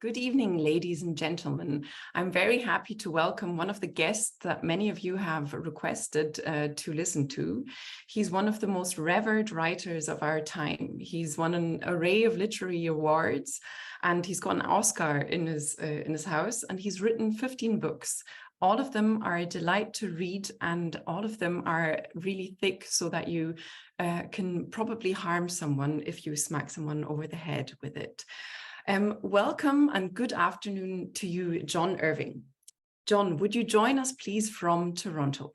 Good evening, ladies and gentlemen. I'm very happy to welcome one of the guests that many of you have requested to listen to. He's one of the most revered writers of our time. He's won an array of literary awards, and he's got an Oscar in his house, and he's written 15 books. All of them are a delight to read, and all of them are really thick so that you can probably harm someone if you smack someone over the head with it. Welcome and good afternoon to you, John Irving. John, would you join us, please, from Toronto?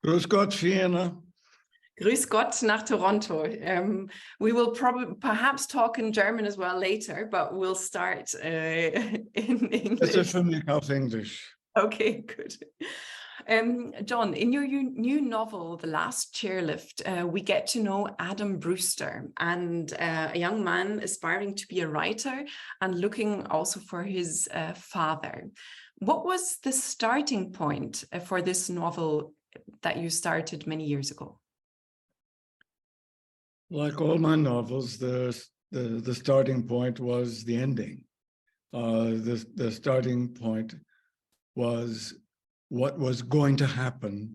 Grüß Gott, Vienna. Grüß Gott nach Toronto. We will perhaps talk in German as well later, but we'll start in English. It's für mich auf English. Okay, good. John, in your new novel, The Last Chairlift, we get to know Adam Brewster, and a young man aspiring to be a writer and looking also for his father. What was the starting point for this novel that you started many years ago? Like all my novels, the starting point was the ending. The starting point was what was going to happen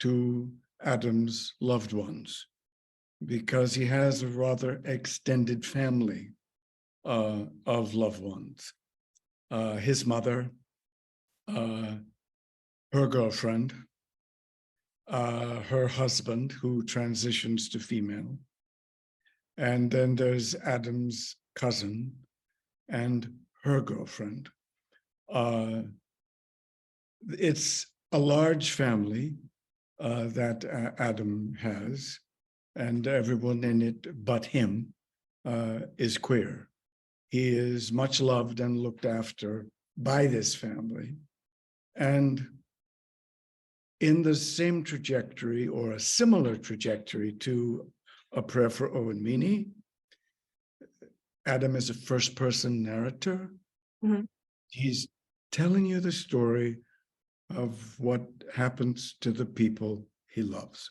to Adam's loved ones, because he has a rather extended family of loved ones. His mother, her girlfriend, her husband, who transitions to female, and then there's Adam's cousin and her girlfriend. It's a large family that Adam has, and everyone in it but him is queer. He is much loved and looked after by this family. And in the same trajectory, or a similar trajectory to A Prayer for Owen Meany, Adam is a first-person narrator. Mm-hmm. He's telling you the story of what happens to the people he loves.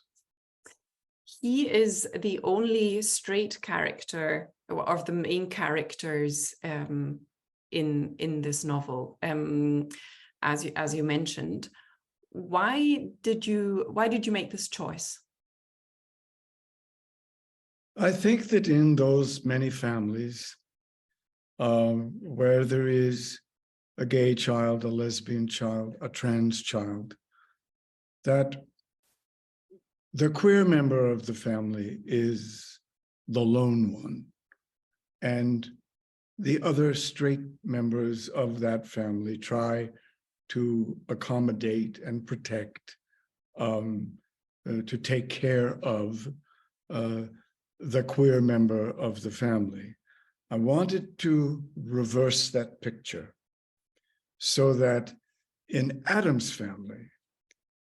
He is the only straight character of the main characters in this novel, as you mentioned. Why did you make this choice? I think that in those many families where there is a gay child, a lesbian child, a trans child, that the queer member of the family is the lone one, and the other straight members of that family try to accommodate and protect, to take care of the queer member of the family. I wanted to reverse that picture, so that in Adam's family,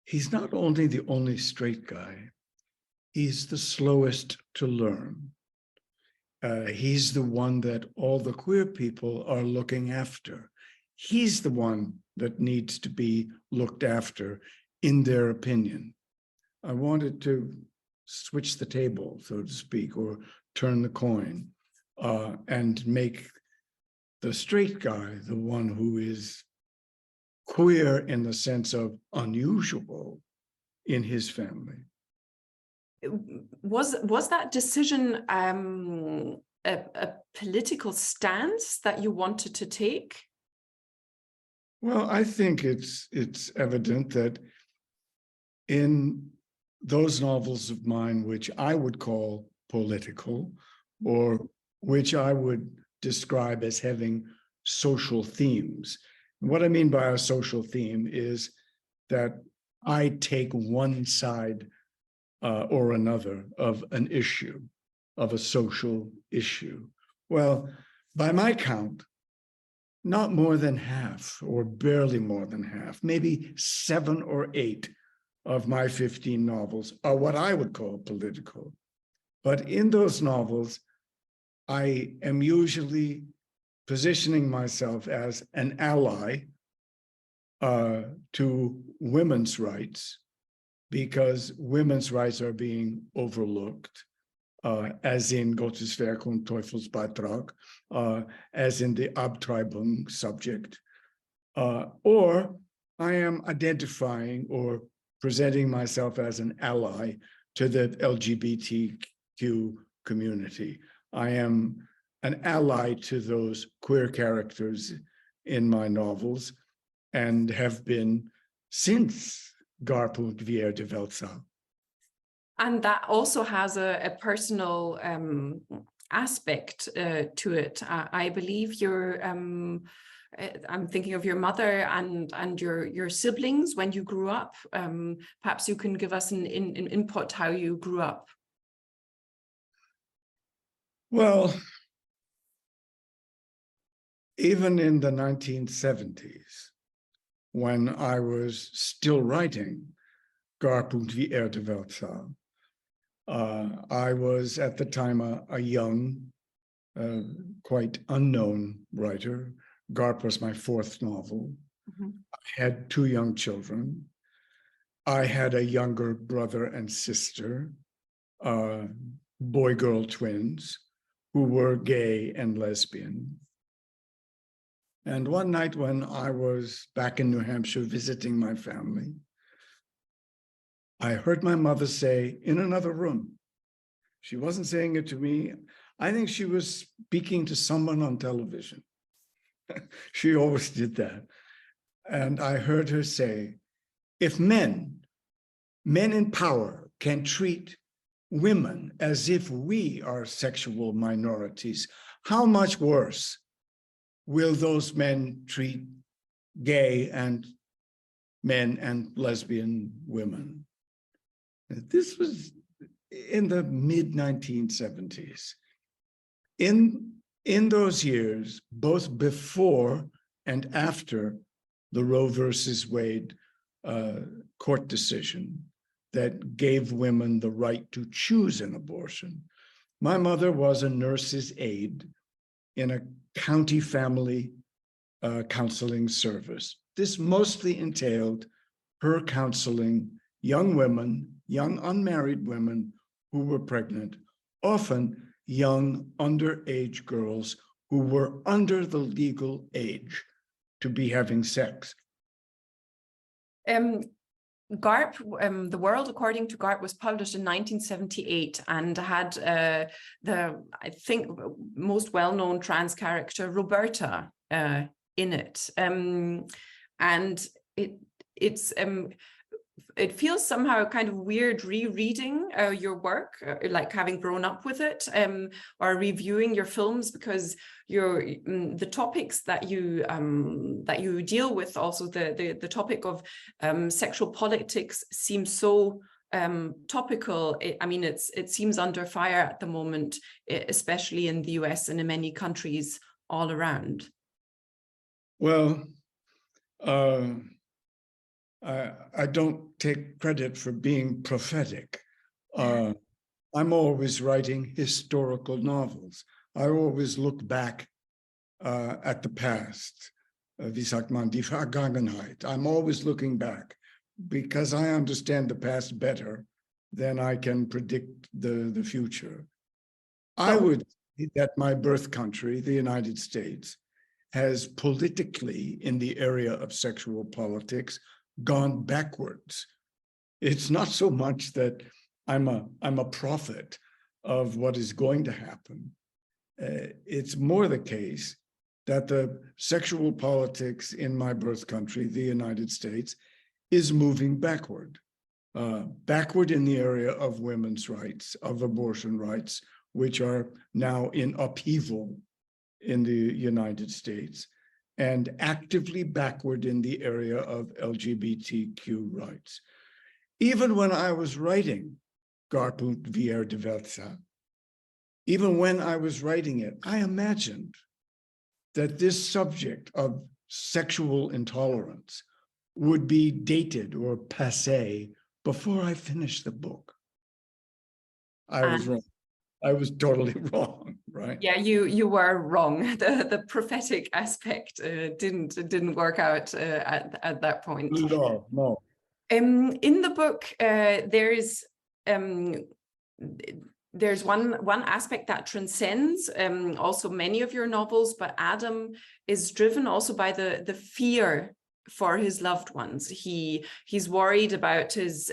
he's not only the only straight guy, he's the slowest to learn. He's the one that all the queer people are looking after. He's the one that needs to be looked after, in their opinion. I wanted to switch the table, so to speak, or turn the coin, and make the straight guy the one who is queer in the sense of unusual in his family. Was that decision a political stance that you wanted to take? Well, I think it's evident that in those novels of mine, which I would call political, or which I would describe as having social themes. What I mean by a social theme is that I take one side or another of an issue, of a social issue. Well, by my count, not more than half, or barely more than half, maybe 7 or 8 of my 15 novels are what I would call political. But in those novels, I am usually positioning myself as an ally to women's rights, because women's rights are being overlooked. as in Gottes Werk und Teufelsbeitrag, as in the Abtreibung subject, or I am identifying or presenting myself as an ally to the LGBTQ community. I am an ally to those queer characters in my novels and have been since Garpunkt wie de Welt sah. And that also has a personal aspect to it. I believe you're, I'm thinking of your mother and your siblings when you grew up. Perhaps you can give us an input how you grew up. Well, even in the 1970s, when I was still writing Garpunkt wie de Welt sah, I was at the time a young, quite unknown writer. Garp was my fourth novel. Mm-hmm. I had two young children. I had a younger brother and sister, boy-girl twins, who were gay and lesbian. And one night when I was back in New Hampshire visiting my family, I heard my mother say in another room, she wasn't saying it to me, I think she was speaking to someone on television. She always did that. And I heard her say, if men in power can treat women as if we are sexual minorities, how much worse will those men treat gay and men and lesbian women? This was in the mid-1970s. In those years, both before and after the Roe versus Wade court decision that gave women the right to choose an abortion, my mother was a nurse's aide in a county family counseling service. This mostly entailed her counseling young women, young unmarried women who were pregnant, often young underage girls who were under the legal age to be having sex. Garp, The World According to Garp was published in 1978 and had the, I think, most well-known trans character Roberta in it. And it feels somehow kind of weird rereading your work, like having grown up with it, or reviewing your films, because the topics that you deal with, also the topic of sexual politics, seems so topical. I mean, it seems under fire at the moment, especially in the US and in many countries all around. Well, I don't take credit for being prophetic. I'm always writing historical novels. I always look back at the past. Wie sagt man, die Vergangenheit. I'm always looking back because I understand the past better than I can predict the future. I would say that my birth country, the United States, has politically, in the area of sexual politics, gone backwards. It's not so much that I'm a prophet of what is going to happen. It's more the case that the sexual politics in my birth country, the United States, is moving backward. Backward in the area of women's rights, of abortion rights, which are now in upheaval in the United States, and actively backward in the area of LGBTQ rights. Even when I was writing Garpunkt wie de Welt sah, even when I was writing it, I imagined that this subject of sexual intolerance would be dated or passé before I finished the book. I was wrong. I was totally wrong, right? Yeah, you were wrong. The prophetic aspect didn't work out at that point. No. In the book, there is there's one aspect that transcends also many of your novels, but Adam is driven also by the fear for his loved ones. He's worried about his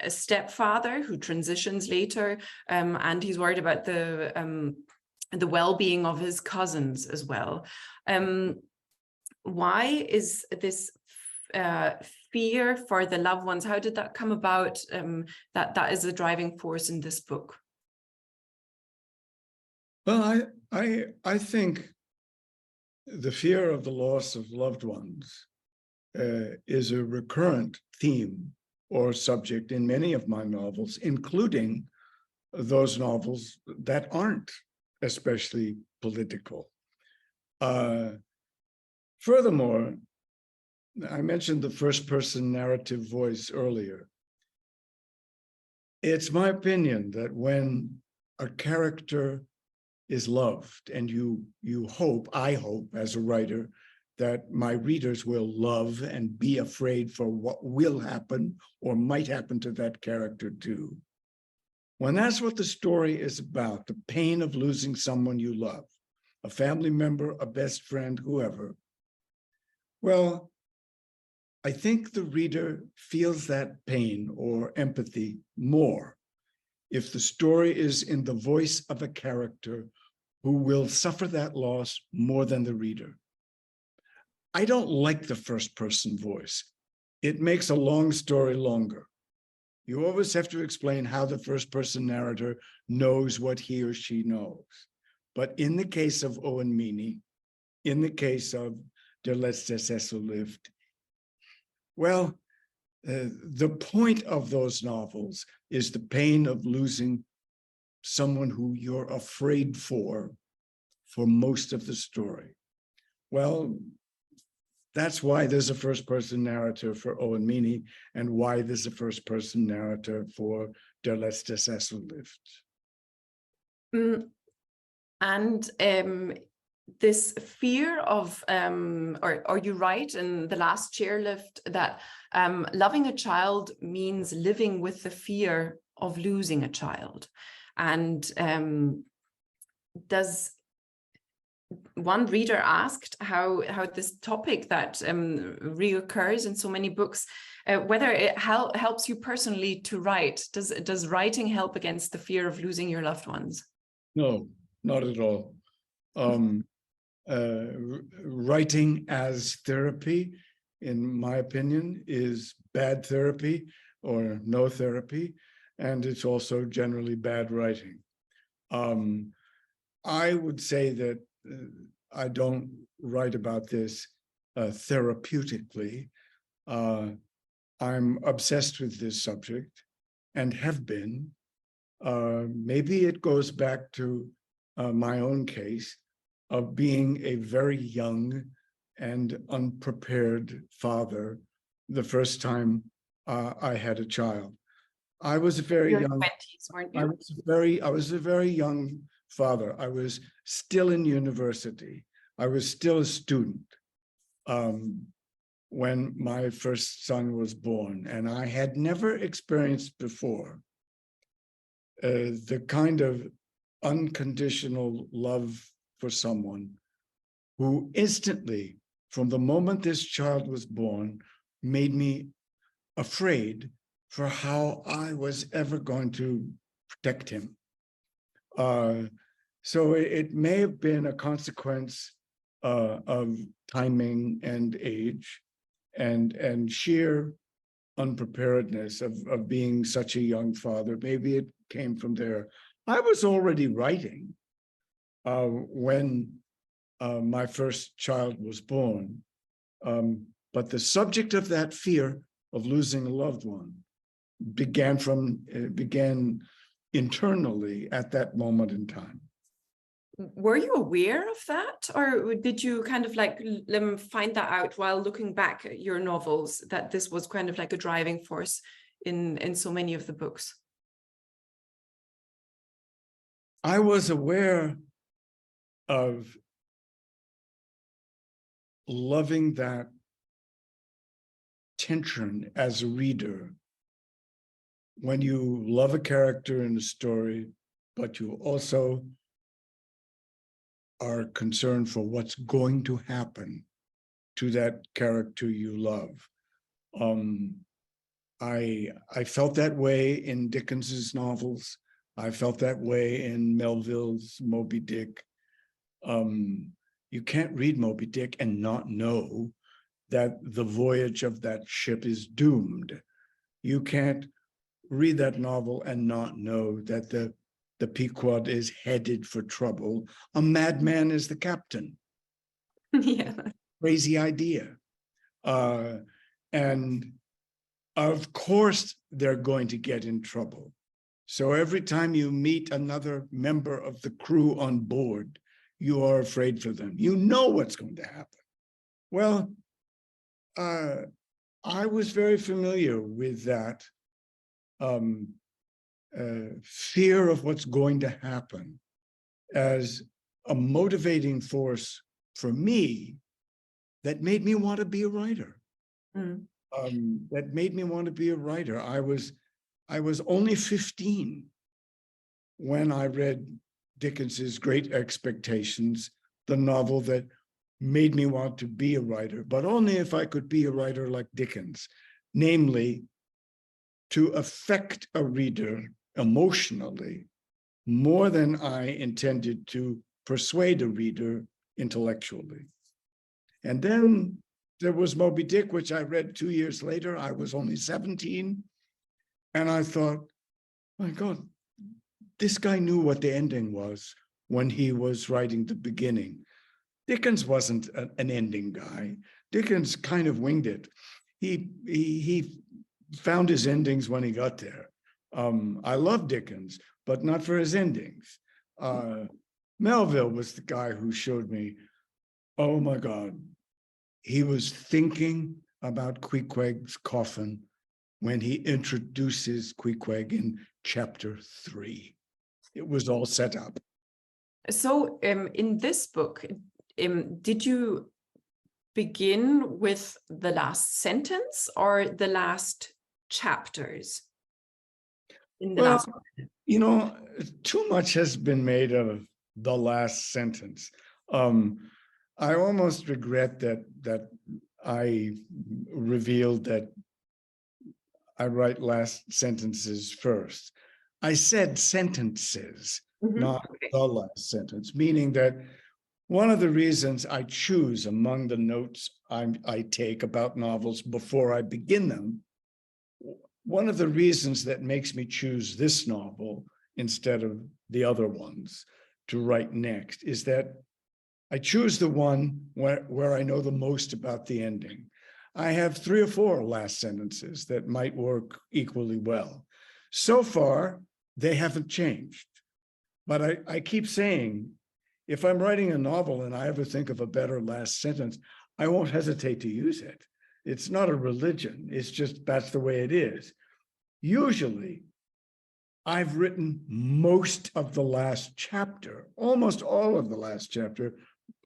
stepfather who transitions later, and he's worried about the well-being of his cousins as well. Why is this fear for the loved ones? How did that come about? That is a driving force in this book. Well, I think the fear of the loss of loved ones is a recurrent theme or subject in many of my novels, including those novels that aren't especially political. Furthermore, I mentioned the first-person narrative voice earlier. It's my opinion that when a character is loved, and you hope, I hope as a writer, that my readers will love and be afraid for what will happen or might happen to that character too. When that's what the story is about, the pain of losing someone you love, a family member, a best friend, whoever, well, I think the reader feels that pain or empathy more if the story is in the voice of a character who will suffer that loss more than the reader. I don't like the first-person voice. It makes a long story longer. You always have to explain how the first-person narrator knows what he or she knows. But in the case of Owen Meany, in the case of Der letzte Sessellift, well, the point of those novels is the pain of losing someone who you're afraid for most of the story. Well, that's why there's a first-person narrative for Owen Meany and why there's a first-person narrative for Der letzte Sessellift. And this fear of, or you write in The Last Chairlift that loving a child means living with the fear of losing a child. And one reader asked how this topic that reoccurs in so many books, whether it helps you personally to write. Does writing help against the fear of losing your loved ones? No, not at all. Writing as therapy, in my opinion, is bad therapy or no therapy, and it's also generally bad writing. I would say that I don't write about this therapeutically. I'm obsessed with this subject and have been. Maybe it goes back to my own case of being a very young and unprepared father the first time I had a child. I was a very young. 20s, weren't you? I was a very young father. I was still in university. I was still a student when my first son was born, and I had never experienced before the kind of unconditional love for someone who instantly, from the moment this child was born, made me afraid for how I was ever going to protect him. So it may have been a consequence of timing and age and sheer unpreparedness of being such a young father. Maybe it came from there. I was already writing when my first child was born, but the subject of that fear of losing a loved one began internally at that moment in time. Were you aware of that, or did you kind of like find that out while looking back at your novels, that this was kind of like a driving force in so many of the books? I was aware of loving that tension as a reader when you love a character in a story but you also are concerned for what's going to happen to that character you love. I felt that way in Dickens's novels. I felt that way in Melville's Moby Dick. You can't read Moby Dick and not know that the voyage of that ship is doomed. You can't read that novel and not know that the Pequod is headed for trouble. A madman is the captain. Yeah. Crazy idea. And of course, they're going to get in trouble. So every time you meet another member of the crew on board, you are afraid for them. You know what's going to happen. Well, I was very familiar with that fear of what's going to happen as a motivating force for me that made me want to be a writer. That made me want to be a writer. I was only 15 when I read Dickens's Great Expectations, the novel that made me want to be a writer, but only if I could be a writer like Dickens, namely to affect a reader emotionally more than I intended to persuade a reader intellectually. And then there was Moby Dick, which I read 2 years later. I was only 17. And I thought, my God, this guy knew what the ending was when he was writing the beginning. Dickens wasn't an ending guy. Dickens kind of winged it. He found his endings when he got there. I love Dickens, but not for his endings. Melville was the guy who showed me, oh my God, he was thinking about Queequeg's coffin when he introduces Queequeg in chapter 3. It was all set up. So in this book, did you begin with the last sentence or the last chapters? You know, too much has been made of the last sentence. I almost regret that I revealed that I write last sentences first. I said sentences, not the last sentence, meaning that one of the reasons I choose among the notes I take about novels before I begin them, one of the reasons that makes me choose this novel instead of the other ones to write next is that I choose the one where I know the most about the ending. I have 3 or 4 last sentences that might work equally well. So far, they haven't changed. But I keep saying, if I'm writing a novel and I ever think of a better last sentence, I won't hesitate to use it. It's not a religion. It's just that's the way it is. Usually, I've written most of the last chapter, almost all of the last chapter,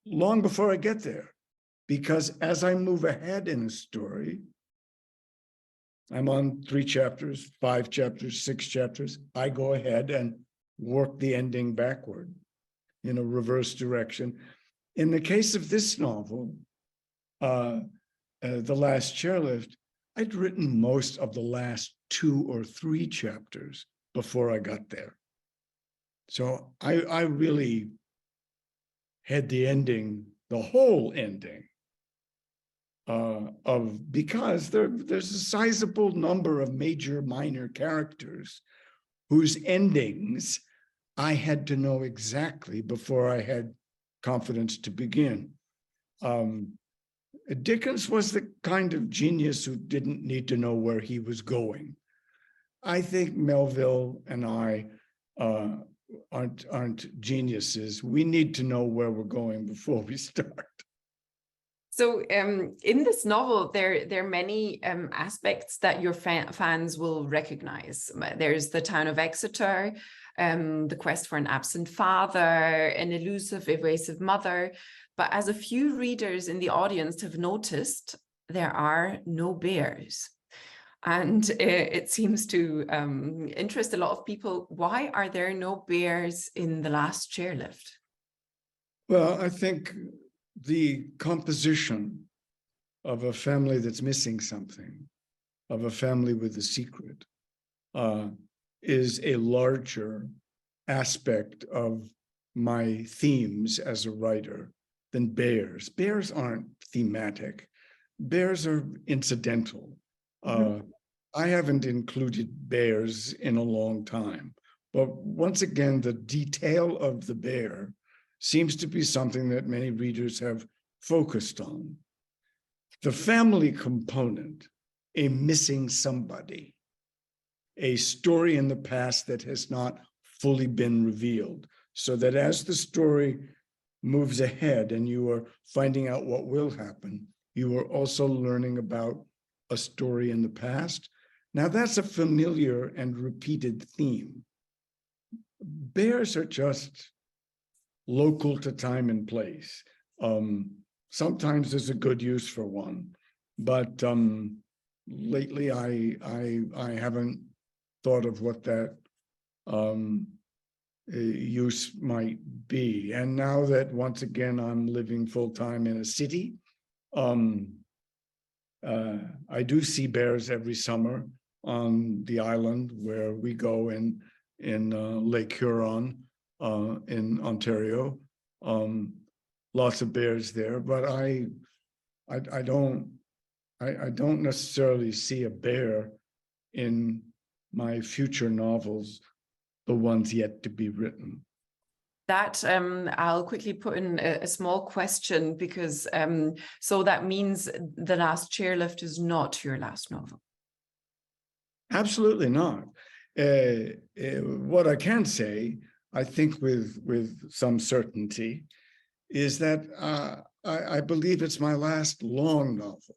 long before I get there. Because as I move ahead in a story, I'm on 3 chapters, 5 chapters, 6 chapters. I go ahead and work the ending backward in a reverse direction. In the case of this novel, The Last Chairlift, I'd written most of the last 2 or 3 chapters before I got there. So I really had the ending, the whole ending, because there's a sizable number of major, minor characters whose endings I had to know exactly before I had confidence to begin. Dickens was the kind of genius who didn't need to know where he was going. I think Melville and I aren't geniuses. We need to know where we're going before we start. So in this novel, there are many aspects that your fans will recognize. There's the town of Exeter, the quest for an absent father, an elusive, evasive mother. But as a few readers in the audience have noticed, there are no bears. And it seems to interest a lot of people. Why are there no bears in the Last Chairlift? Well, I think the composition of a family that's missing something, of a family with a secret, is a larger aspect of my themes as a writer than bears. Bears aren't thematic. Bears are incidental. I haven't included bears in a long time, but once again, the detail of the bear seems to be something that many readers have focused on. The family component, a missing somebody, a story in the past that has not fully been revealed, so that as the story moves ahead and you are finding out what will happen, you are also learning about a story in the past. Now, that's a familiar and repeated theme. Bears are just local to time and place. Sometimes there's a good use for one, but lately I haven't thought of what that use might be. And now that once again I'm living full-time in a city, I do see bears every summer on the island where we go in Lake Huron in Ontario. Lots of bears there, but I don't necessarily see a bear in my future novels, the ones yet to be written. That I'll quickly put in a small question, because so that means The Last Chairlift is not your last novel. Absolutely not. What I can say, I think with some certainty, is that I believe it's my last long novel,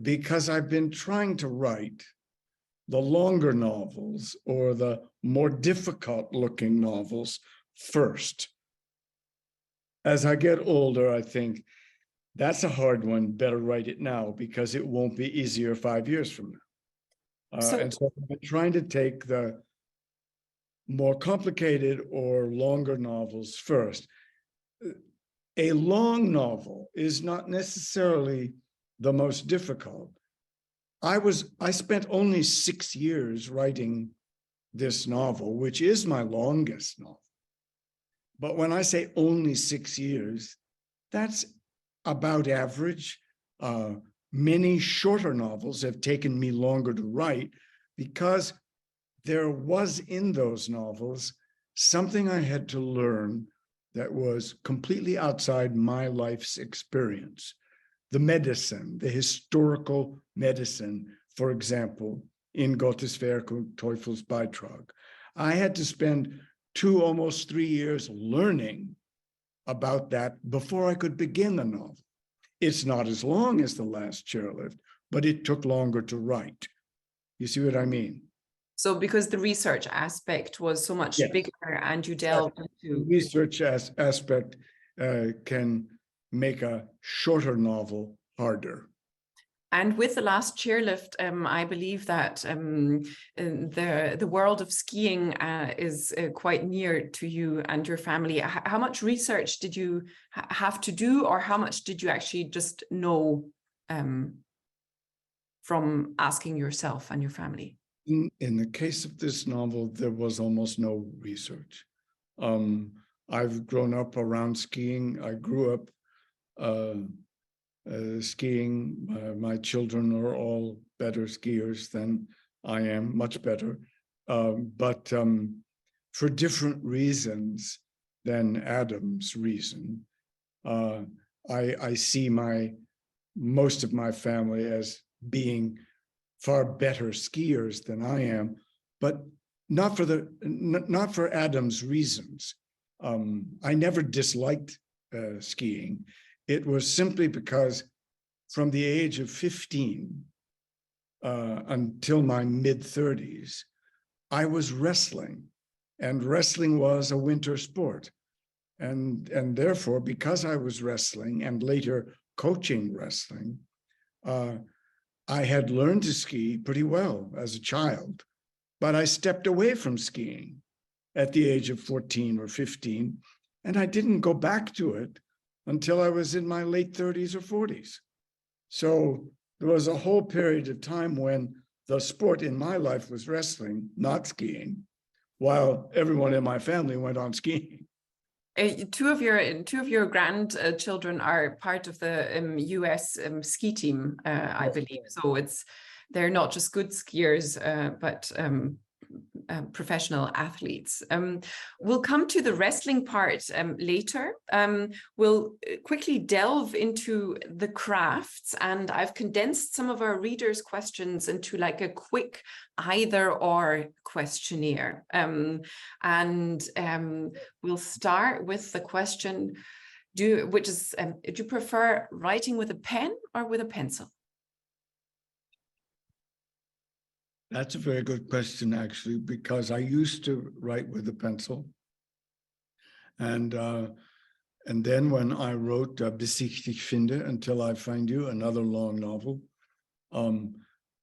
because I've been trying to write the longer novels or the more difficult looking novels first. As I get older, I think that's a hard one, better write it now because it won't be easier 5 years from now. And so I've been trying to take the more complicated or longer novels first. A long novel is not necessarily the most difficult. I spent only 6 years writing this novel, which is my longest novel. But when I say only 6 years, that's about average. Many shorter novels have taken me longer to write because there was in those novels something I had to learn that was completely outside my life's experience. The medicine, the historical medicine, for example, in Gottes Werk und Teufels Beitrag. I had to spend 2, almost 3 years learning about that before I could begin the novel. It's not as long as The Last Chairlift, but it took longer to write. You see what I mean? So because the research aspect was so much bigger and you delved into... The research aspect can make a shorter novel harder. And with The Last Chairlift, I believe that the world of skiing is quite near to you and your family. How much research did you have to do, or how much did you actually just know from asking yourself and your family? In the case of this novel, there was almost no research. I've grown up around skiing. I grew up skiing. My children are all better skiers than I am, much better. But for different reasons than Adam's reason, I see most of my family as being far better skiers than I am, but not for Adam's reasons. I never disliked skiing. It was simply because from the age of 15 until my mid-30s, I was wrestling, and wrestling was a winter sport. And therefore, because I was wrestling and later coaching wrestling, I had learned to ski pretty well as a child, but I stepped away from skiing at the age of 14 or 15, and I didn't go back to it until I was in my late 30s or 40s. So there was a whole period of time when the sport in my life was wrestling, not skiing, while everyone in my family went on skiing. Two of your grandchildren are part of the US ski team, I believe. So they're not just good skiers, but professional athletes. We'll come to the wrestling part later. We'll quickly delve into the crafts, and I've condensed some of our readers' questions into like a quick either-or questionnaire. We'll start with the question, do you prefer writing with a pen or with a pencil? That's a very good question, actually, because I used to write with a pencil. And then when I wrote Bis ich dich finde, Until I Find You, another long novel,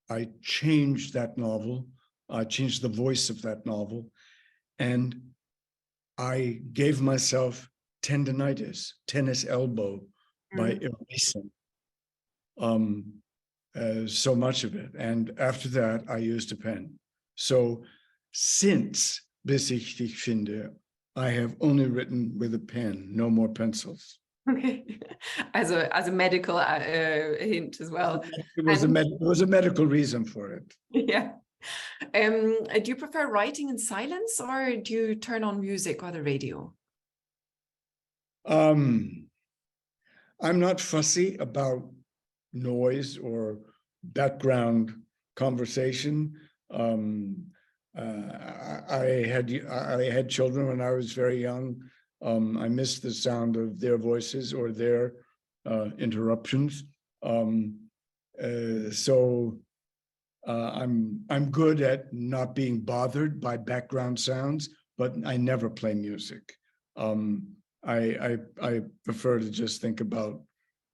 I changed that novel. I changed the voice of that novel. And I gave myself tendinitis, tennis elbow, by erasing so much of it. And after that, I used a pen. So since Bis ich dich finde, I have only written with a pen, no more pencils. Okay, as a medical hint as well. It was a medical reason for it. Yeah. Do you prefer writing in silence, or do you turn on music or the radio? I'm not fussy about noise or background conversation. I had children when I was very young. I missed the sound of their voices or their interruptions. So I'm good at not being bothered by background sounds, but I never play music. I prefer to just think about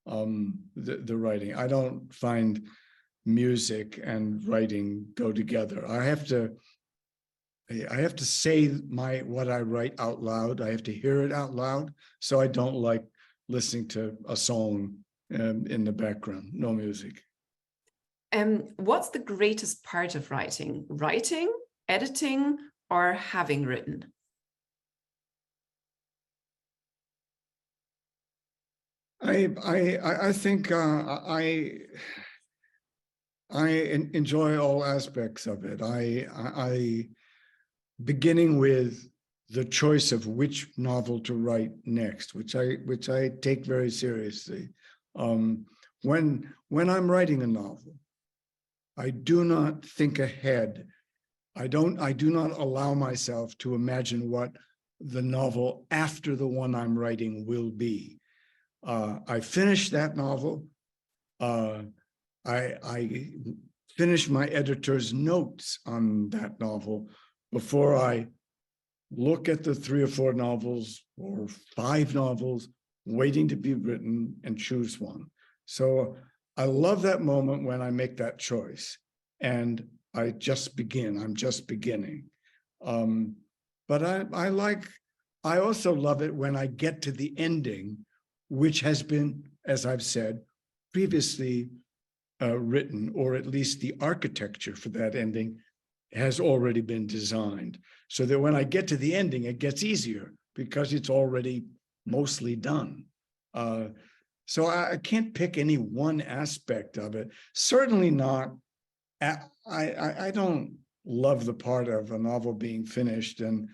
the writing. I don't find music and writing go together. I have to say what I write out loud. I have to hear it out loud. So I don't like listening to a song in the background. No music. What's the greatest part of writing? Writing, editing, or having written? I think I enjoy all aspects of it. I beginning with the choice of which novel to write next, which I take very seriously. When I'm writing a novel, I do not think ahead. I do not allow myself to imagine what the novel after the one I'm writing will be. I finish that novel. I finish my editor's notes on that novel before I look at the 3 or 4 novels or 5 novels waiting to be written and choose one. So I love that moment when I make that choice and I just begin. I'm just beginning. But I also love it when I get to the ending, which has been, as I've said, previously written, or at least the architecture for that ending has already been designed. So that when I get to the ending, it gets easier because it's already mostly done. So I can't pick any one aspect of it. Certainly not. I don't love the part of a novel being finished and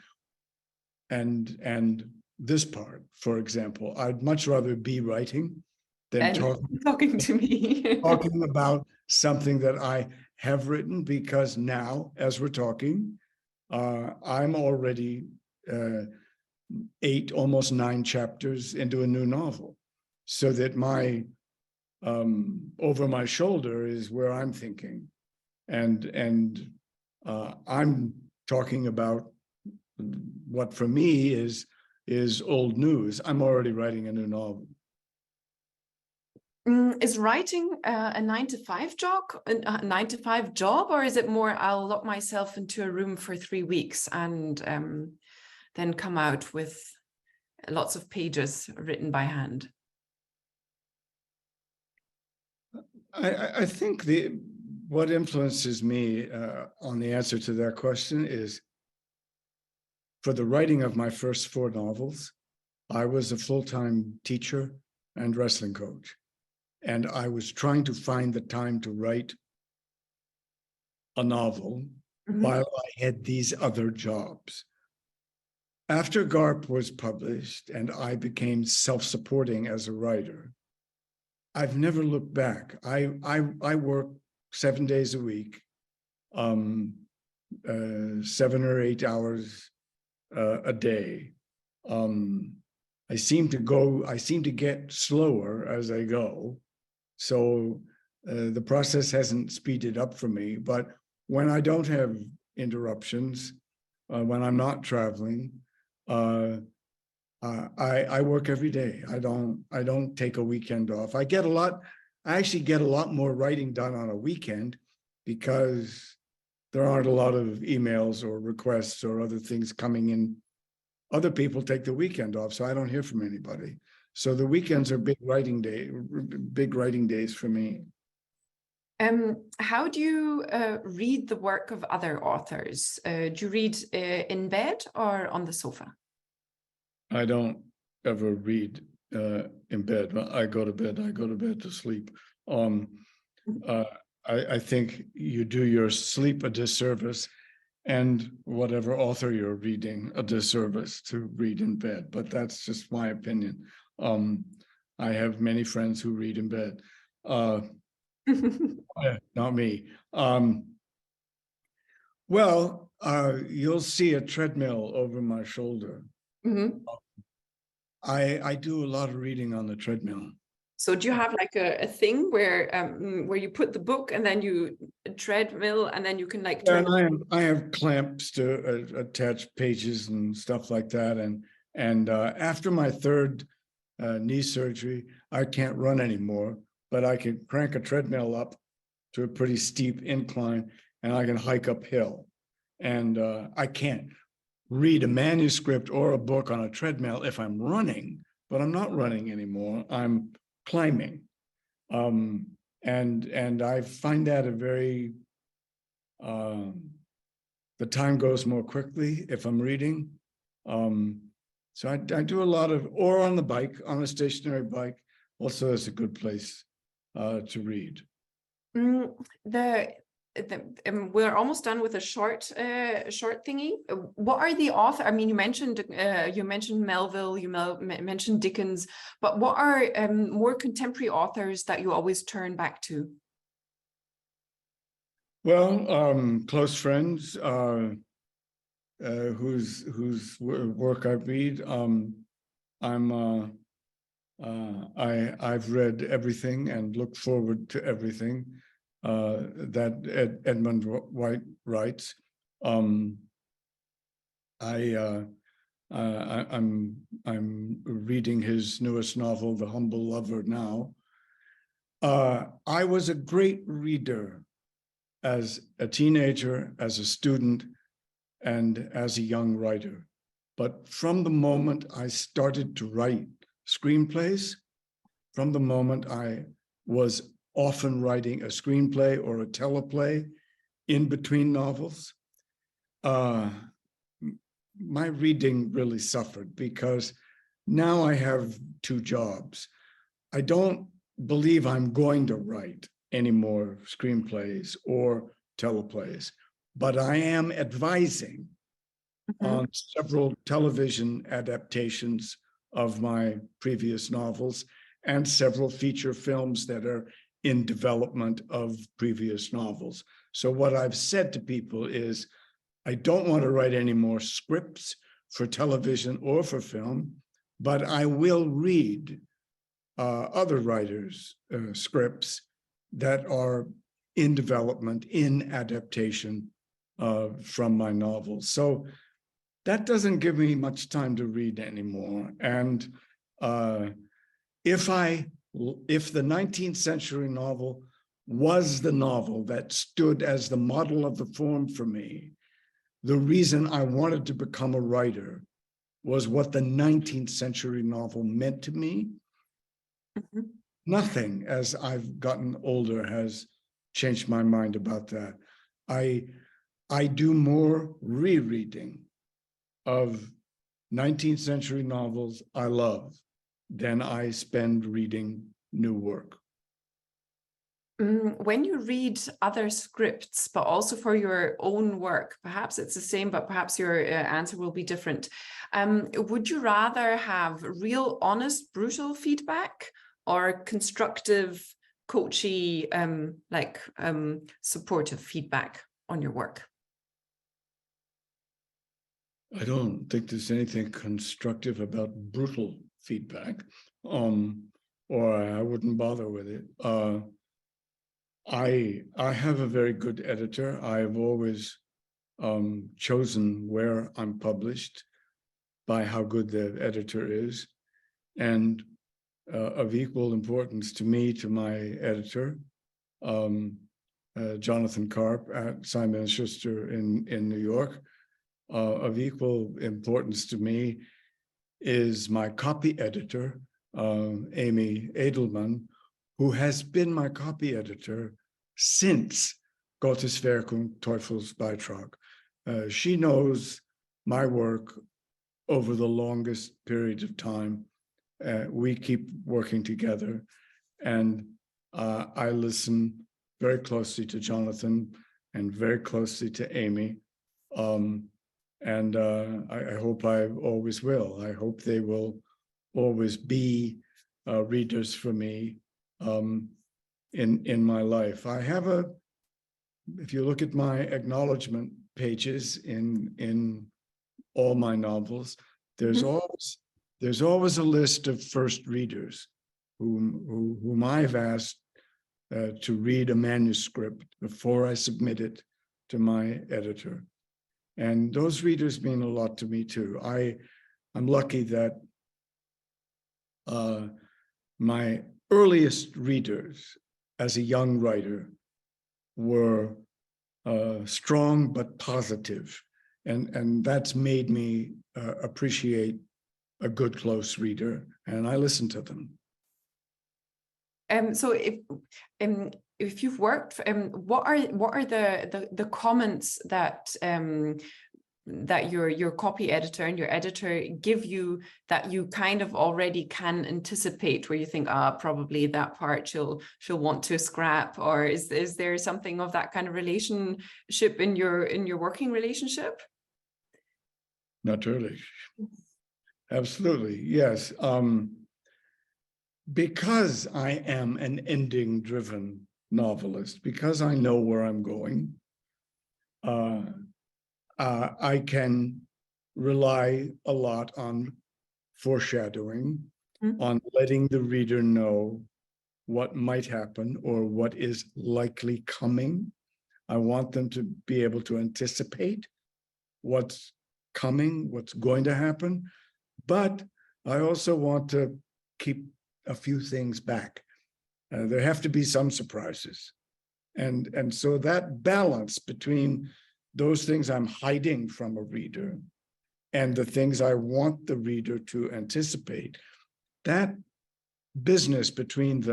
this part, for example. I'd much rather be writing than talking to me. talking about something that I have written, because now, as we're talking, I'm already 8, almost 9 chapters into a new novel, so that my over my shoulder is where I'm thinking, and I'm talking about what for me is old news. I'm already writing a new novel. Is writing a 9-to-5 job, or is it more I'll lock myself into a room for 3 weeks and then come out with lots of pages written by hand? I think what influences me on the answer to that question is, for the writing of my first 4 novels, I was a full-time teacher and wrestling coach. And I was trying to find the time to write a novel while I had these other jobs. After GARP was published and I became self-supporting as a writer, I've never looked back. I work 7 days a week, 7 or 8 hours a day. I seem to get slower as I go. So the process hasn't speeded up for me. But when I don't have interruptions, when I'm not traveling, I work every day. I don't take a weekend off. I actually get a lot more writing done on a weekend because there aren't a lot of emails or requests or other things coming in. Other people take the weekend off, so I don't hear from anybody. So the weekends are big writing days for me. How do you read the work of other authors? Do you read in bed or on the sofa? I don't ever read in bed. I go to bed to sleep. I think you do your sleep a disservice, and whatever author you're reading a disservice to read in bed. But that's just my opinion. I have many friends who read in bed. Not me. Well, you'll see a treadmill over my shoulder. I do a lot of reading on the treadmill. So do you have like a thing where you put the book and then you treadmill and then you can like turn? And I have clamps to attach pages and stuff like that. And after my 3rd knee surgery, I can't run anymore, but I can crank a treadmill up to a pretty steep incline and I can hike uphill. And I can't read a manuscript or a book on a treadmill if I'm running, but I'm not running anymore. I'm climbing. And I find that a very, the time goes more quickly if I'm reading. So I do a lot of, or on the bike, on a stationary bike, also is a good place to read. We're almost done with a short thingy. What are the author? I mean, you mentioned Melville, you mentioned Dickens, but what are more contemporary authors that you always turn back to? Well, close friends whose work I read. I've read everything and look forward to everything that Edmund White writes. I'm reading his newest novel, The Humble Lover, now. I was a great reader as a teenager, as a student, and as a young writer. But from the moment I started to write screenplays, from the moment I was often writing a screenplay or a teleplay in between novels, my reading really suffered because now I have 2 jobs. I don't believe I'm going to write any more screenplays or teleplays, but I am advising on several television adaptations of my previous novels and several feature films that are in development of previous novels. So what I've said to people is, I don't want to write any more scripts for television or for film, but I will read other writers' scripts that are in development, in adaptation from my novels. So that doesn't give me much time to read anymore. And if I if the 19th century novel was the novel that stood as the model of the form for me, the reason I wanted to become a writer was what the 19th century novel meant to me. Mm-hmm. Nothing, as I've gotten older, has changed my mind about that. I do more rereading of 19th century novels I love than I spend reading new work. When you read other scripts, but also for your own work, perhaps it's the same, but perhaps your answer will be different. Would you rather have real, honest, brutal feedback or constructive, coachy, supportive feedback on your work? I don't think there's anything constructive about brutal feedback, or I wouldn't bother with it. I have a very good editor. I've always chosen where I'm published by how good the editor is. And of equal importance to me, to my editor, Jonathan Karp at Simon & Schuster in New York, of equal importance to me is my copy editor, Amy Edelman, who has been my copy editor since Gottes Werk und Teufels Beitrag. She knows my work over the longest period of time. We keep working together, and I listen very closely to Jonathan and very closely to Amy. And I hope I always will. I hope they will always be readers for me in my life. I have if you look at my acknowledgement pages in all my novels, there's always a list of first readers whom I've asked to read a manuscript before I submit it to my editor. And those readers mean a lot to me too. I'm lucky that my earliest readers as a young writer were strong but positive, and that's made me appreciate a good close reader, and I listen to them. So if you've worked, what are the comments that that your copy editor and your editor give you that you kind of already can anticipate, where you think, probably that part she'll want to scrap, or is there something of that kind of relationship in your working relationship? Naturally, absolutely, yes. Because I am an ending-driven novelist, because I know where I'm going, I can rely a lot on foreshadowing, on letting the reader know what might happen or what is likely coming. I want them to be able to anticipate what's coming, what's going to happen, but I also want to keep a few things back. There have to be some surprises. And so that balance between those things I'm hiding from a reader and the things I want the reader to anticipate, that business between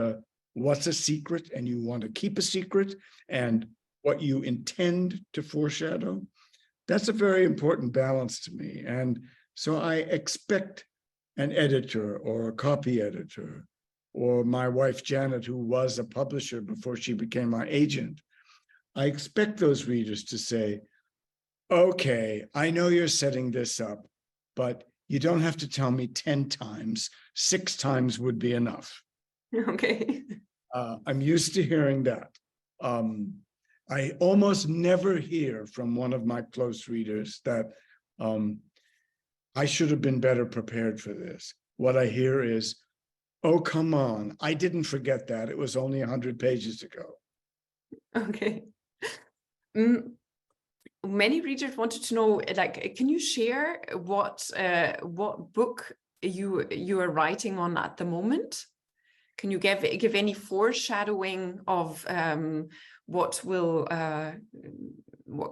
what's a secret and you want to keep a secret and what you intend to foreshadow, that's a very important balance to me. And so I expect an editor or a copy editor, or my wife, Janet, who was a publisher before she became my agent, I expect those readers to say, okay, I know you're setting this up, but you don't have to tell me 10 times, 6 times would be enough. Okay. I'm used to hearing that. I almost never hear from one of my close readers that I should have been better prepared for this. What I hear is, oh, come on, I didn't forget that. It was only 100 pages ago. Okay. Many readers wanted to know, like, can you share what book you are writing on at the moment? Can you give any foreshadowing of what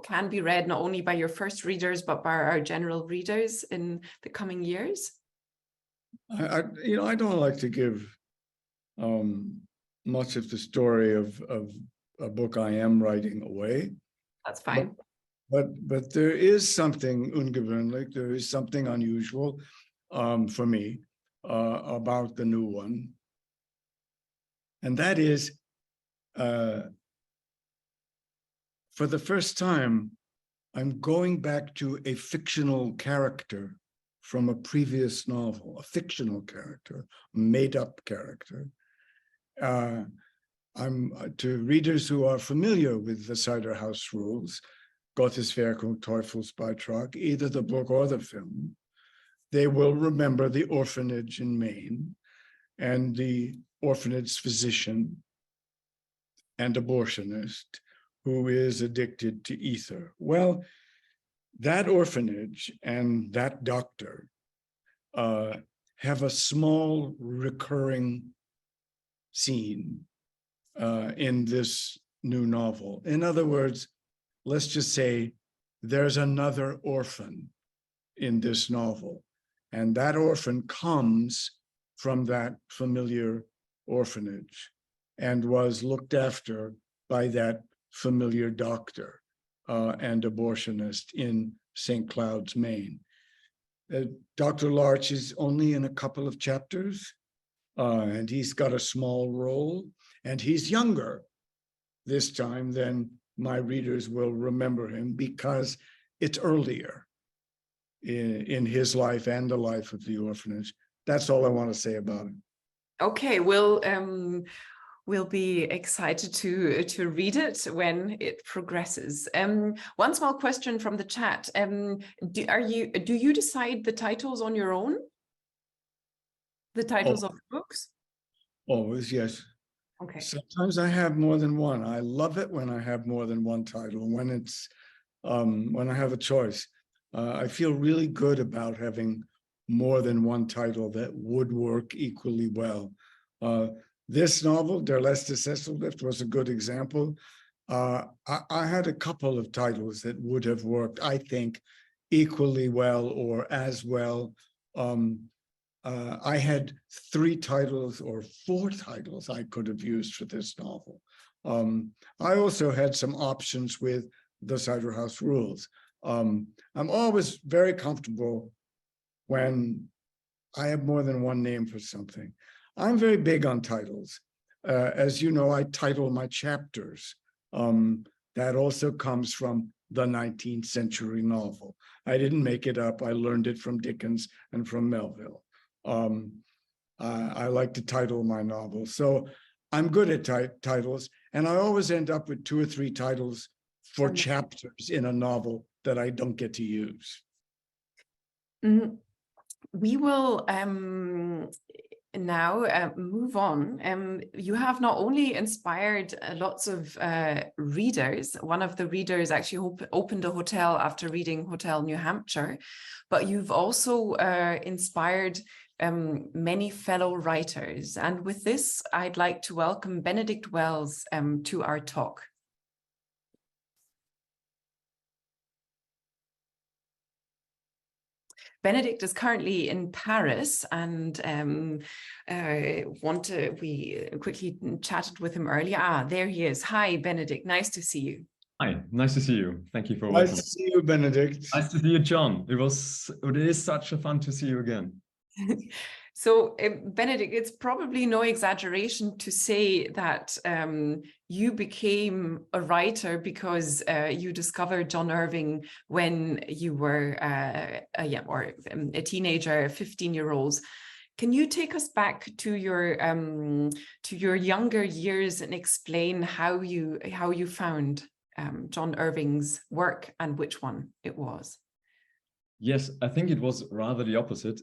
can be read not only by your first readers but by our general readers in the coming years? I don't like to give much of the story of a book I am writing away. That's fine. But there is something ungewöhnlich, there is something unusual for me about the new one. And that is, for the first time, I'm going back to a fictional character from a previous novel, a fictional character, a made-up character. I'm to readers who are familiar with the Cider House rules, Gottes Werk und Teufelsbeitrag, either the book or the film, they will remember the orphanage in Maine and the orphanage physician and abortionist who is addicted to ether. Well, that orphanage and that doctor have a small recurring scene in this new novel. In other words, let's just say there's another orphan in this novel, and that orphan comes from that familiar orphanage and was looked after by that familiar doctor and abortionist in St. Cloud's, Maine. Dr. Larch is only in a couple of chapters, and he's got a small role, and he's younger this time than my readers will remember him because it's earlier in his life and the life of the orphanage. That's all I want to say about it. Okay, we'll be excited to read it when it progresses. One small question from the chat: do you decide the titles on your own? The titles of books? Always, yes. Okay. Sometimes I have more than one. I love it when I have more than one title. When it's when I have a choice, I feel really good about having more than one title that would work equally well. This novel, Der letzte Sessellift, was a good example. I had a couple of titles that would have worked, I think, equally well or as well. I had 3 titles or 4 titles I could have used for this novel. I also had some options with the Cider House rules. I'm always very comfortable when I have more than one name for something. I'm very big on titles. As you know, I title my chapters. That also comes from the 19th century novel. I didn't make it up. I learned it from Dickens and from Melville. I like to title my novels. So I'm good at titles, and I always end up with 2 or 3 titles for chapters in a novel that I don't get to use. We will now move on. You have not only inspired lots of readers. One of the readers actually opened a hotel after reading Hotel New Hampshire, but you've also inspired many fellow writers. And with this, I'd like to welcome Benedict Wells to our talk. Benedict is currently in Paris, and we quickly chatted with him earlier. There he is. Hi, Benedict. Nice to see you. Hi, nice to see you. Thank you for welcoming. Nice to see you, Benedict. Nice to see you, John. It is such a fun to see you again. So, Benedict, it's probably no exaggeration to say that you became a writer because you discovered John Irving when you were a teenager, 15-year-old. Can you take us back to your younger years and explain how you found John Irving's work and which one it was? Yes, I think it was rather the opposite.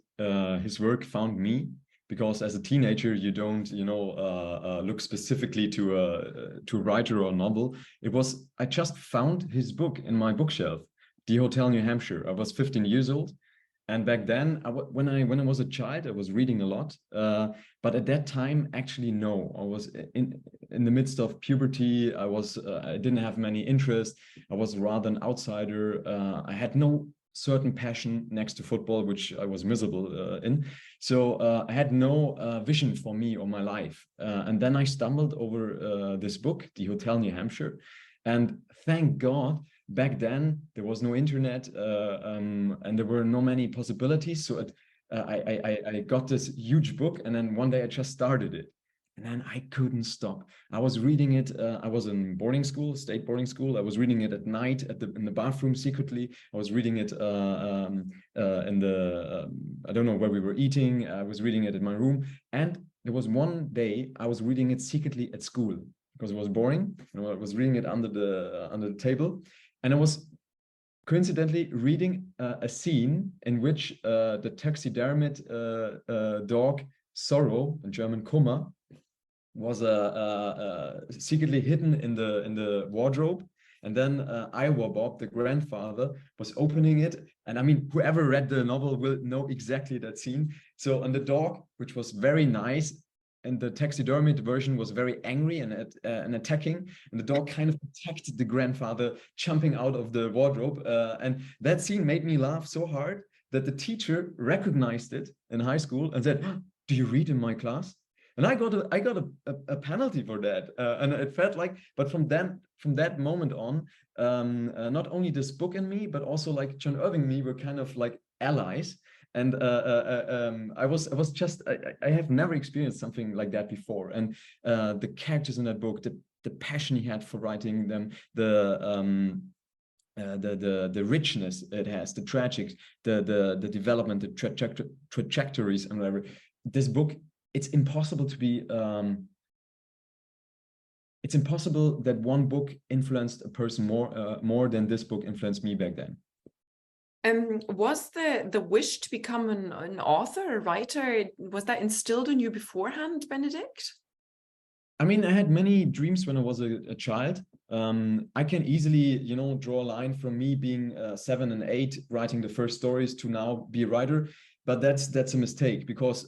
His work found me, because as a teenager, you don't, look specifically to a writer or a novel. I just found his book in my bookshelf, The Hotel New Hampshire. I was 15 years old, And back then, when I was a child, I was reading a lot. But at that time, actually, no. I was in the midst of puberty. I didn't have many interests. I was rather an outsider. I had no certain passion next to football, which I was miserable in. So I had no vision for me or my life. And then I stumbled over this book, The Hotel New Hampshire. And thank God, back then there was no internet and there were no many possibilities. So I got this huge book, and then one day I just started it. And then I couldn't stop. I was reading it. I was in boarding school, state boarding school. I was reading it at night in the bathroom secretly. I was reading it in the, I don't know where we were eating. I was reading it in my room. And there was one day I was reading it secretly at school because it was boring. You know, I was reading it under the table. And I was coincidentally reading a scene in which the taxidermied dog Sorrow, in German Kummer, was secretly hidden in the wardrobe, and then Iowa Bob, the grandfather, was opening it. And I mean, whoever read the novel will know exactly that scene. So on the dog, which was very nice, and the taxidermied version was very angry and attacking, and the dog kind of attacked the grandfather, jumping out of the wardrobe. And that scene made me laugh so hard that the teacher recognized it in high school and said, "Do you read in my class?" And I got a penalty for that, and it felt like. But from that moment on, not only this book and me, but also like John Irving and me were kind of like allies. And I have never experienced something like that before. And the characters in that book, the passion he had for writing them, the richness it has, the tragics, the development, the trajectories, and whatever. This book, it's impossible to be. It's impossible that one book influenced a person more than this book influenced me back then. Was the wish to become an author, a writer, was that instilled in you beforehand, Benedict? I mean, I had many dreams when I was a child. I can easily, draw a line from me being 7 and 8, writing the first stories, to now be a writer. But that's a mistake, because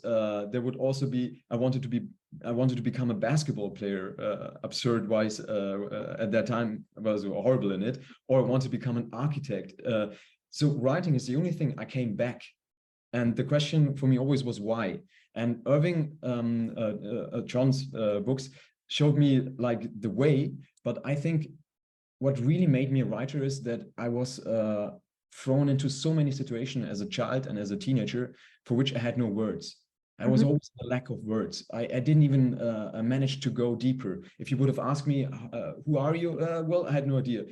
there would also be, I wanted to become a basketball player, absurd-wise, at that time. I was horrible in it. Or I want to become an architect. So writing is the only thing I came back. And the question for me always was why. And Irving, John's books showed me like the way. But I think what really made me a writer is that I was thrown into so many situations as a child and as a teenager for which I had no words. I was always a lack of words. I didn't even manage to go deeper. If you would have asked me, who are you? Well, I had no idea.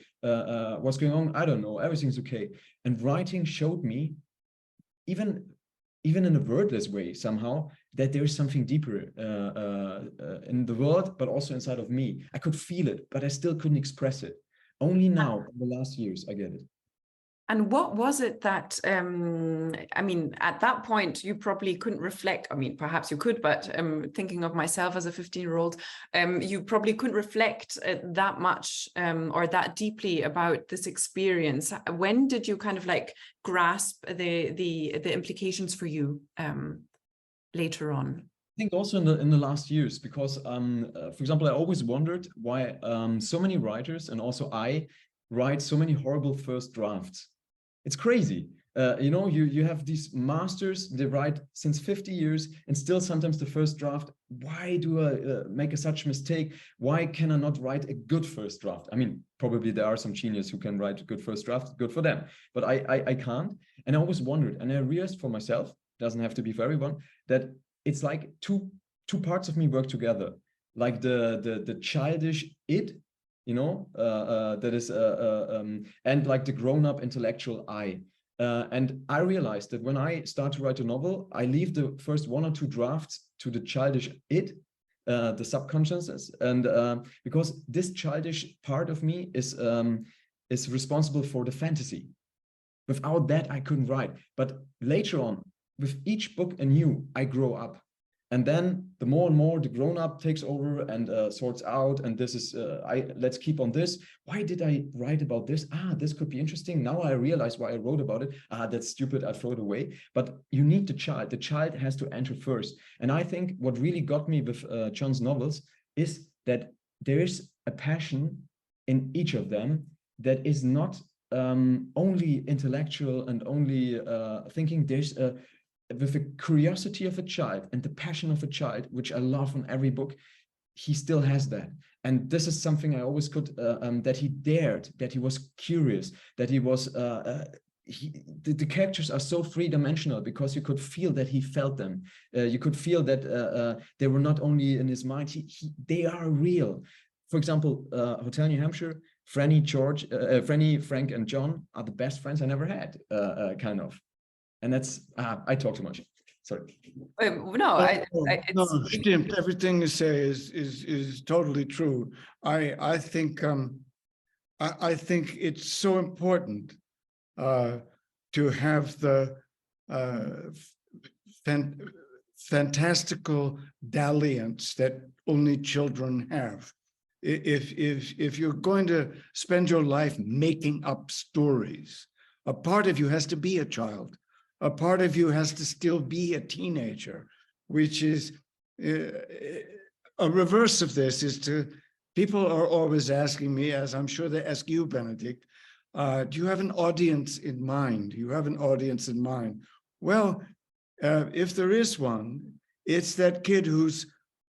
What's going on? I don't know. Everything's okay. And writing showed me, even in a wordless way somehow, that there is something deeper in the world, but also inside of me. I could feel it, but I still couldn't express it. Only now, in the last years, I get it. And what was it that, I mean, at that point, you probably couldn't reflect. I mean, perhaps you could, but thinking of myself as a 15-year-old, you probably couldn't reflect that much or that deeply about this experience. When did you kind of like grasp the implications for you later on? I think also in the last years, because, for example, I always wondered why so many writers, and also I, write so many horrible first drafts. It's crazy. You have these masters, they write since 50 years, and still sometimes the first draft, why do I make such mistake? Why can I not write a good first draft? I mean, probably there are some geniuses who can write a good first draft, good for them, but I can't. And I always wondered, and I realized for myself, doesn't have to be for everyone, that it's like two parts of me work together, like the childish id, that is, and like the grown-up intellectual I. And I realized that when I start to write a novel, I leave the first 1 or 2 drafts to the childish id, the subconsciousness, and because this childish part of me is responsible for the fantasy. Without that, I couldn't write. But later on, with each book anew, I grow up. And then the more and more the grown-up takes over and sorts out, and this is, let's keep on this. Why did I write about this? This could be interesting. Now I realize why I wrote about it. That's stupid, I throw it away. But you need the child. The child has to enter first. And I think what really got me with John's novels is that there is a passion in each of them that is not only intellectual and only thinking. There's with the curiosity of a child and the passion of a child, which I love on every book, he still has that. And this is something I always could, that he dared, that he was curious, that he was, the characters are so three-dimensional because you could feel that he felt them. You could feel that they were not only in his mind, they are real. For example, Hotel New Hampshire, Franny, Frank, and John are the best friends I never had, kind of. And that's, I talk too much. Sorry. No, Stimmt. Everything you say is totally true. I think it's so important to have the fantastical dalliance that only children have. If you're going to spend your life making up stories, a part of you has to be a child. A part of you has to still be a teenager, which is a reverse of this is to, people are always asking me, as I'm sure they ask you, Benedict, do you have an audience in mind? Do you have an audience in mind? Well, if there is one, it's that kid who's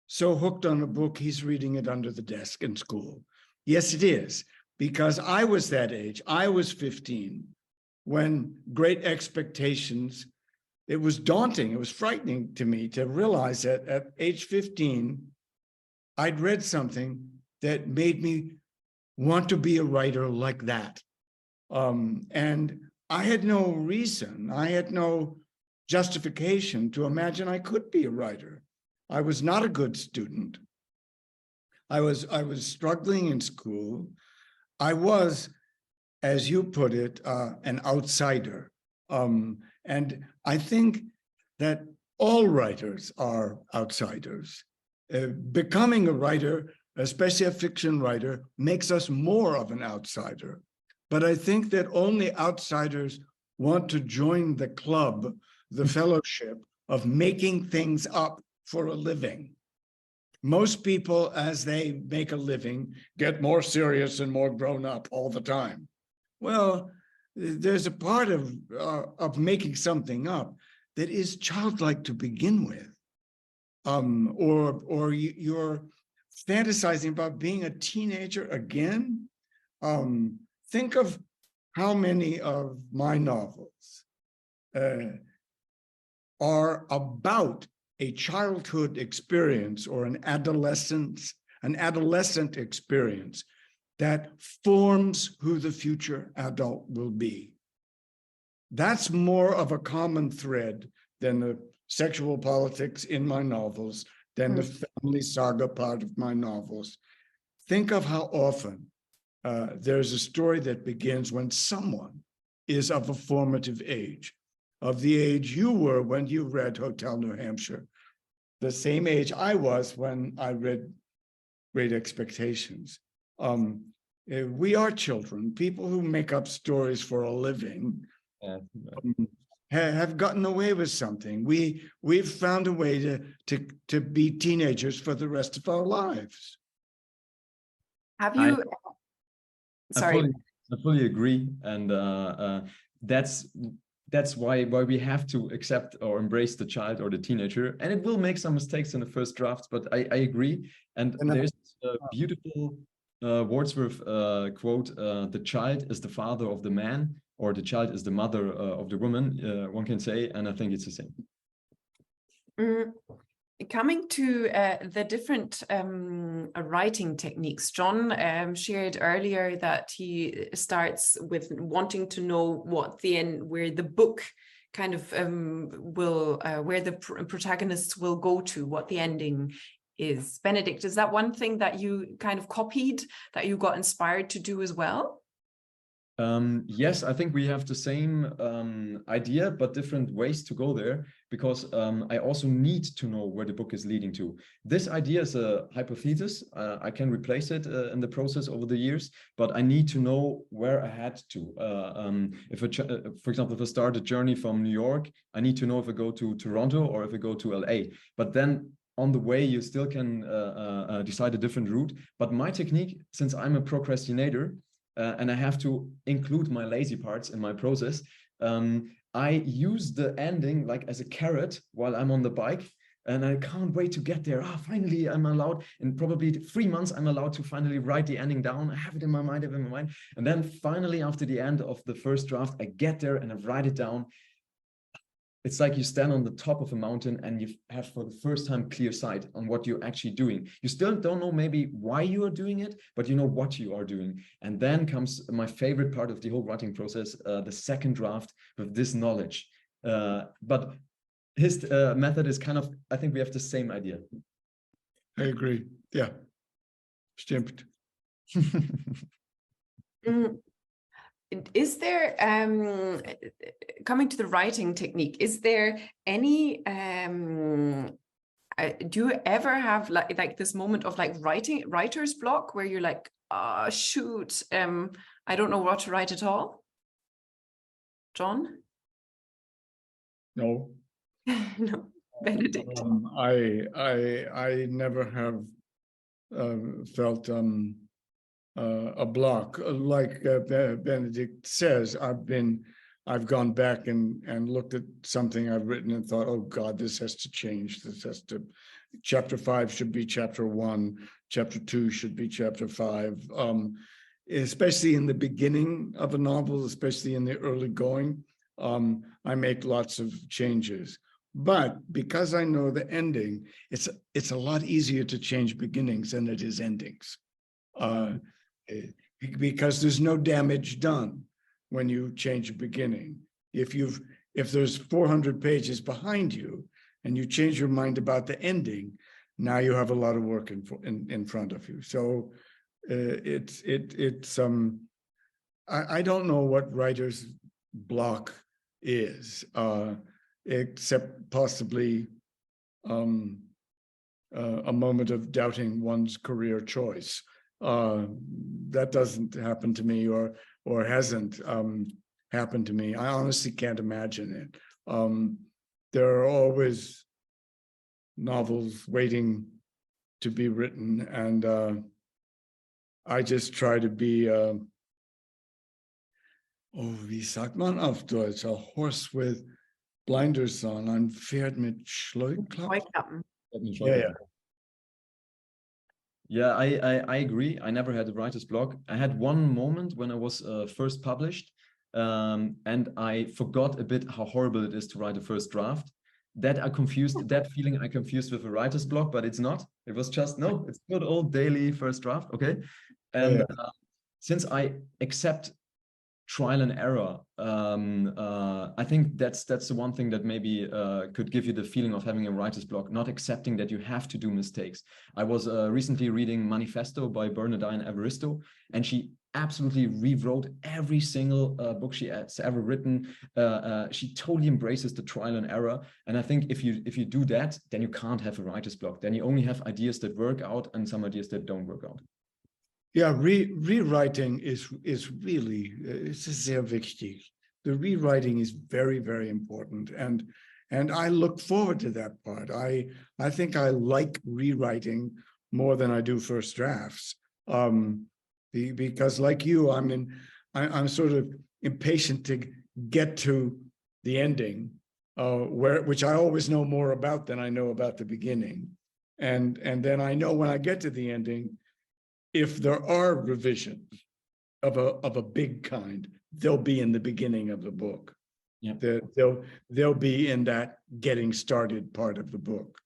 so hooked on a book, he's reading it under the desk in school. Yes, it is, because I was that age. I was 15. When Great Expectations, it was daunting, it was frightening to me to realize that at age 15, I'd read something that made me want to be a writer like that. And I had no reason, I had no justification to imagine I could be a writer. I was not a good student. I was struggling in school. I was, as you put it, an outsider. And I think that all writers are outsiders. Becoming a writer, especially a fiction writer, makes us more of an outsider. But I think that only outsiders want to join the club, the fellowship of making things up for a living. Most people, as they make a living, get more serious and more grown up all the time. Well, there's a part of making something up that is childlike to begin with, or you're fantasizing about being a teenager again. Think of how many of my novels are about a childhood experience or an adolescent experience that forms who the future adult will be. That's more of a common thread than the sexual politics in my novels, than the family saga part of my novels. Think of how often there's a story that begins when someone is of a formative age, of the age you were when you read Hotel New Hampshire, the same age I was when I read Great Expectations. We are children. People who make up stories for a living have gotten away with something. We've found a way to be teenagers for the rest of our lives. Have you? Sorry. I fully agree, and that's why we have to accept or embrace the child or the teenager, and it will make some mistakes in the first drafts, but I agree. And there's a beautiful Wordsworth quote: "The child is the father of the man, or the child is the mother of the woman." One can say, and I think it's the same. Coming to the different writing techniques, John shared earlier that he starts with wanting to know what the end, where the book kind of will, where the protagonists will go to, what the ending is. Benedict, is that one thing that you kind of copied, that you got inspired to do as well? Yes, I think we have the same idea, but different ways to go there, because I also need to know where the book is leading to. This idea is a hypothesis. I can replace it in the process over the years, but I need to know where I had to. For example, if I start a journey from New York, I need to know if I go to Toronto or if I go to LA. But then on the way, you still can decide a different route. But my technique, since I'm a procrastinator, and I have to include my lazy parts in my process, I use the ending like as a carrot while I'm on the bike, and I can't wait to get there. Finally, I'm allowed, in probably 3 months, I'm allowed to finally write the ending down. I have it in my mind, And then finally, after the end of the first draft, I get there and I write it down. It's like you stand on the top of a mountain and you have for the first time clear sight on what you're actually doing. You still don't know maybe why you are doing it, but you know what you are doing. And then comes my favorite part of the whole writing process, the second draft with this knowledge. But his method is kind of, I think we have the same idea. I agree. Yeah. Stimmt. Is there, coming to the writing technique, is there any, do you ever have like this moment of like writer's block where you're like, oh, shoot, I don't know what to write at all? John? No. No, Benedict. I never have felt a block. Like Benedict says, I've gone back and looked at something I've written and thought, oh God, this has to change. Chapter 5 should be chapter 1. Chapter 2 should be chapter 5. Especially in the beginning of a novel, especially in the early going, I make lots of changes. But because I know the ending, it's a lot easier to change beginnings than it is endings. Because there's no damage done when you change a beginning. If there's 400 pages behind you and you change your mind about the ending, now you have a lot of work in front of you. So I don't know what writer's block is, except possibly a moment of doubting one's career choice. That doesn't happen to me, or hasn't happened to me. I honestly can't imagine it. There are always novels waiting to be written, and I just try to be wie sagt man auf Deutsch? A horse with blinders on. Ein Pferd mit Scheuklappen. Yeah. Yeah, I agree. I never had a writer's block. I had one moment when I was first published, and I forgot a bit how horrible it is to write a first draft. That feeling I confused with a writer's block, but it's not. It was just, no, it's good old daily first draft, okay? And since I accept trial and error, I think that's the one thing that maybe could give you the feeling of having a writer's block, not accepting that you have to do mistakes. I was recently reading Manifesto by Bernardine Evaristo, and she absolutely rewrote every single book she has ever written. She totally embraces the trial and error, and I think if you do that, then you can't have a writer's block. Then you only have ideas that work out and some ideas that don't work out. Yeah, rewriting is really, it's sehr wichtig. The rewriting is very, very important, and I look forward to that part. I think I like rewriting more than I do first drafts, because like you, I'm sort of impatient to get to the ending, which I always know more about than I know about the beginning, and then I know when I get to the ending, if there are revisions of a big kind, they'll be in the beginning of the book. Yeah, they'll be in that getting started part of the book.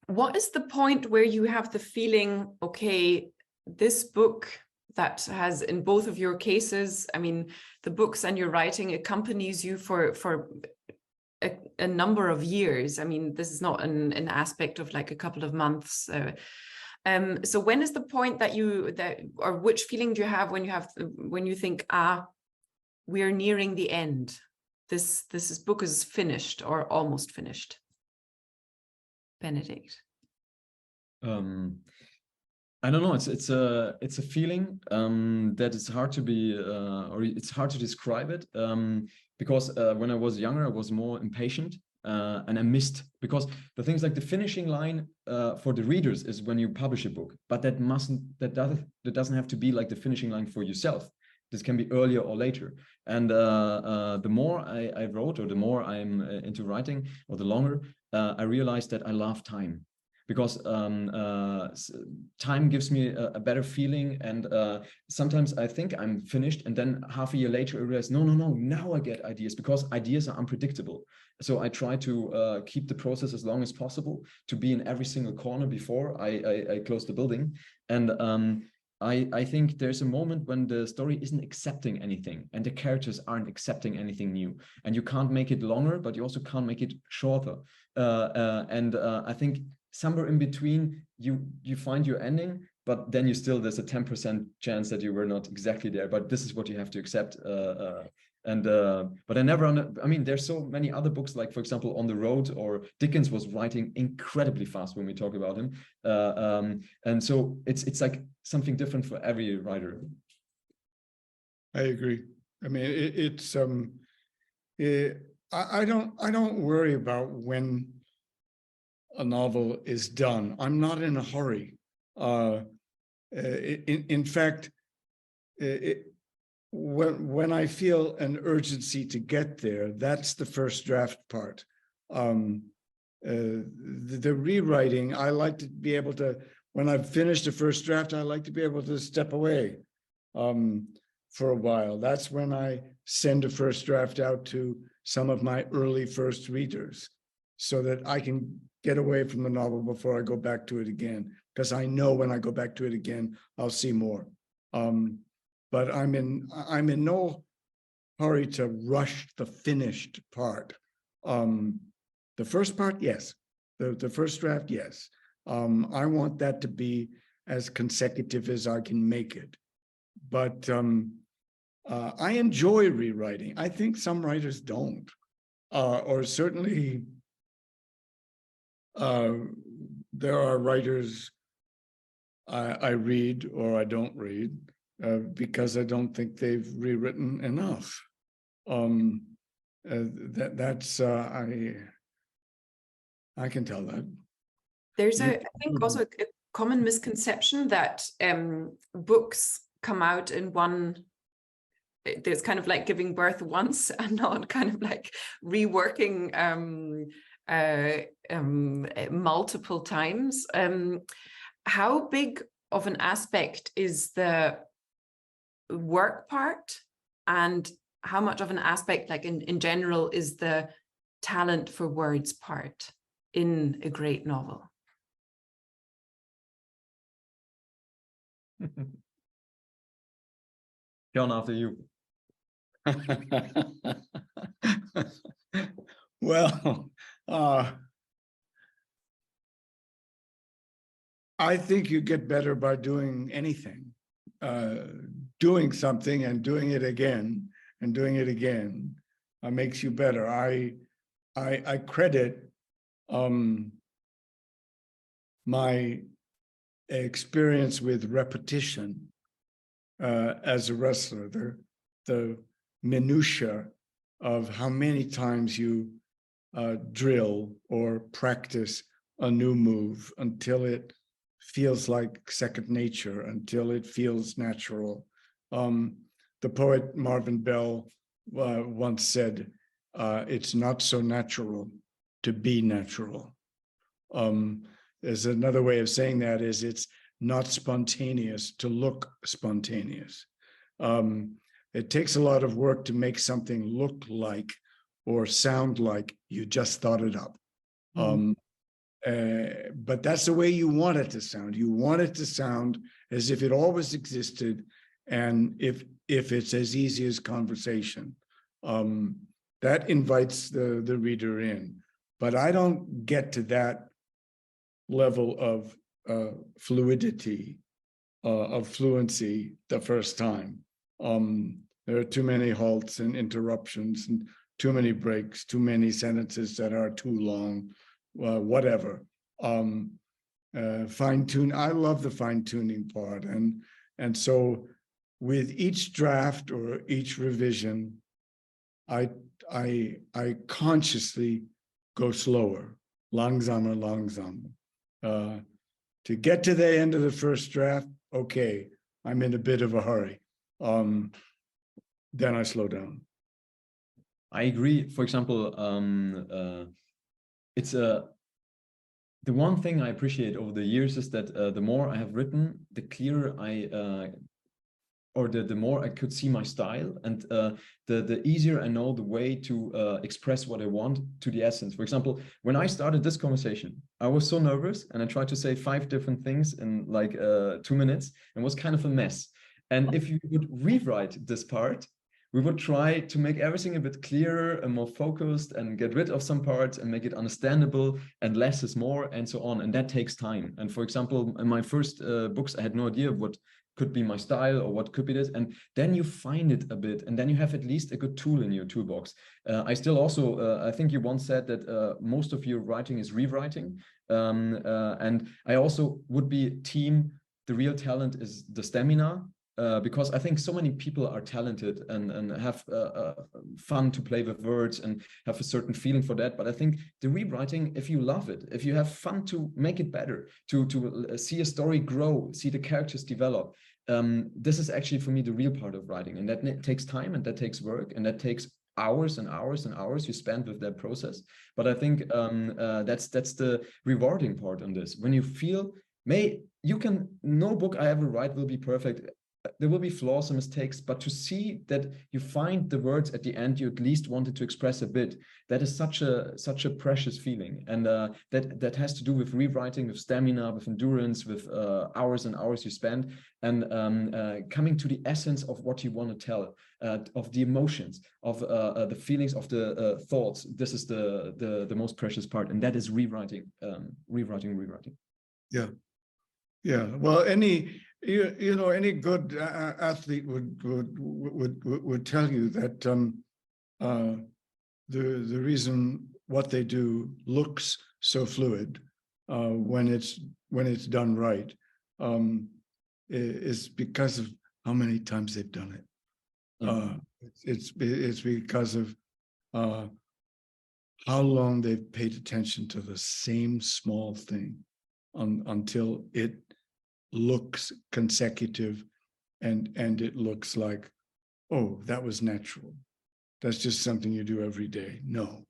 What is the point where you have the feeling, okay, this book that has, in both of your cases, I mean, the books and your writing accompanies you for a number of years. I mean, this is not an aspect of like a couple of months. So when is the point that or which feeling do you have when you think, we're nearing the end? This book is finished or almost finished. Benedict. I don't know. It's a feeling that it's hard to be or it's hard to describe it because when I was younger, I was more impatient and I missed, because the things like the finishing line for the readers is when you publish a book, but that doesn't have to be like the finishing line for yourself. This can be earlier or later. And the more I wrote, or the more I'm into writing, or the longer, I realized that I love time. Because time gives me a better feeling, and sometimes I think I'm finished, and then half a year later I realize, no, now I get ideas, because ideas are unpredictable. So I try to keep the process as long as possible, to be in every single corner before I close the building. And I think there's a moment when the story isn't accepting anything, and the characters aren't accepting anything new, and you can't make it longer, but you also can't make it shorter. I think somewhere in between, you find your ending, but then there's a 10% chance that you were not exactly there. But this is what you have to accept. But I never, there's so many other books, like for example, On the Road, or Dickens was writing incredibly fast when we talk about him. And so it's like something different for every writer. I agree. I mean, I don't worry about when a novel is done. I'm not in a hurry. In fact, when I feel an urgency to get there, that's the first draft part. The rewriting, I like to be able to, when I've finished the first draft, I like to be able to step away for a while. That's when I send a first draft out to some of my early first readers, so that I can get away from the novel before I go back to it again, because I know when I go back to it again, I'll see more. But I'm in no hurry to rush the finished part. The first part, yes. The first draft, yes. I want that to be as consecutive as I can make it. But I enjoy rewriting. I think some writers don't, or certainly there are writers I read or I don't read because I don't think they've rewritten enough. That's I can tell that. There's I think also a common misconception that books come out in one. There's kind of like giving birth once and not kind of like reworking multiple times. How big of an aspect is the work part, and how much of an aspect, like in general, is the talent for words part in a great novel? John, after you. Well, I think you get better by doing anything, doing something and doing it again and doing it again makes you better. I credit my experience with repetition as a wrestler, the minutiae of how many times you drill or practice a new move until it feels like second nature, until it feels natural. The poet Marvin Bell once said, it's not so natural to be natural. There's another way of saying that is it's not spontaneous to look spontaneous. It takes a lot of work to make something look like or sound like you just thought it up. But that's the way you want it to sound. You want it to sound as if it always existed, and if it's as easy as conversation. That invites the reader in. But I don't get to that level of fluidity of fluency the first time. There are too many halts and interruptions and too many breaks, too many sentences that are too long, whatever. Fine tune. I love the fine tuning part, and so with each draft or each revision, I consciously go slower, langsamer, langsamer. To get to the end of the first draft, okay, I'm in a bit of a hurry. Then I slow down. I agree. For example, it's the one thing I appreciate over the years is that the more I have written, the clearer the more I could see my style, and the easier I know the way to express what I want to the essence. For example, when I started this conversation, I was so nervous and I tried to say 5 different things in like 2 minutes, and was kind of a mess. And if you would rewrite this part, we would try to make everything a bit clearer and more focused and get rid of some parts and make it understandable, and less is more, and so on. And that takes time. And for example, in my first books, I had no idea what could be my style or what could be this. And then you find it a bit, and then you have at least a good tool in your toolbox. I still also, I think you once said that most of your writing is rewriting. And I also would be team, the real talent is the stamina. Because I think so many people are talented and have fun to play with words and have a certain feeling for that. But I think the rewriting, if you love it, if you have fun to make it better, to see a story grow, see the characters develop, this is actually for me the real part of writing. And that takes time, and that takes work, and that takes hours and hours and hours you spend with that process. But I think that's the rewarding part on this. When you feel, no book I ever write will be perfect. There will be flaws and mistakes, but to see that you find the words at the end you at least wanted to express a bit, that is such a precious feeling. And that has to do with rewriting, with stamina, with endurance, with hours and hours you spend, and coming to the essence of what you want to tell, of the emotions, of the feelings, of the thoughts. This is the most precious part, and that is rewriting. Yeah. Well, any good athlete would tell you that the reason what they do looks so fluid when it's done right is because of how many times they've done it. It's because of how long they've paid attention to the same small thing until it looks consecutive, and it looks like, oh, that was natural. That's just something you do every day. No.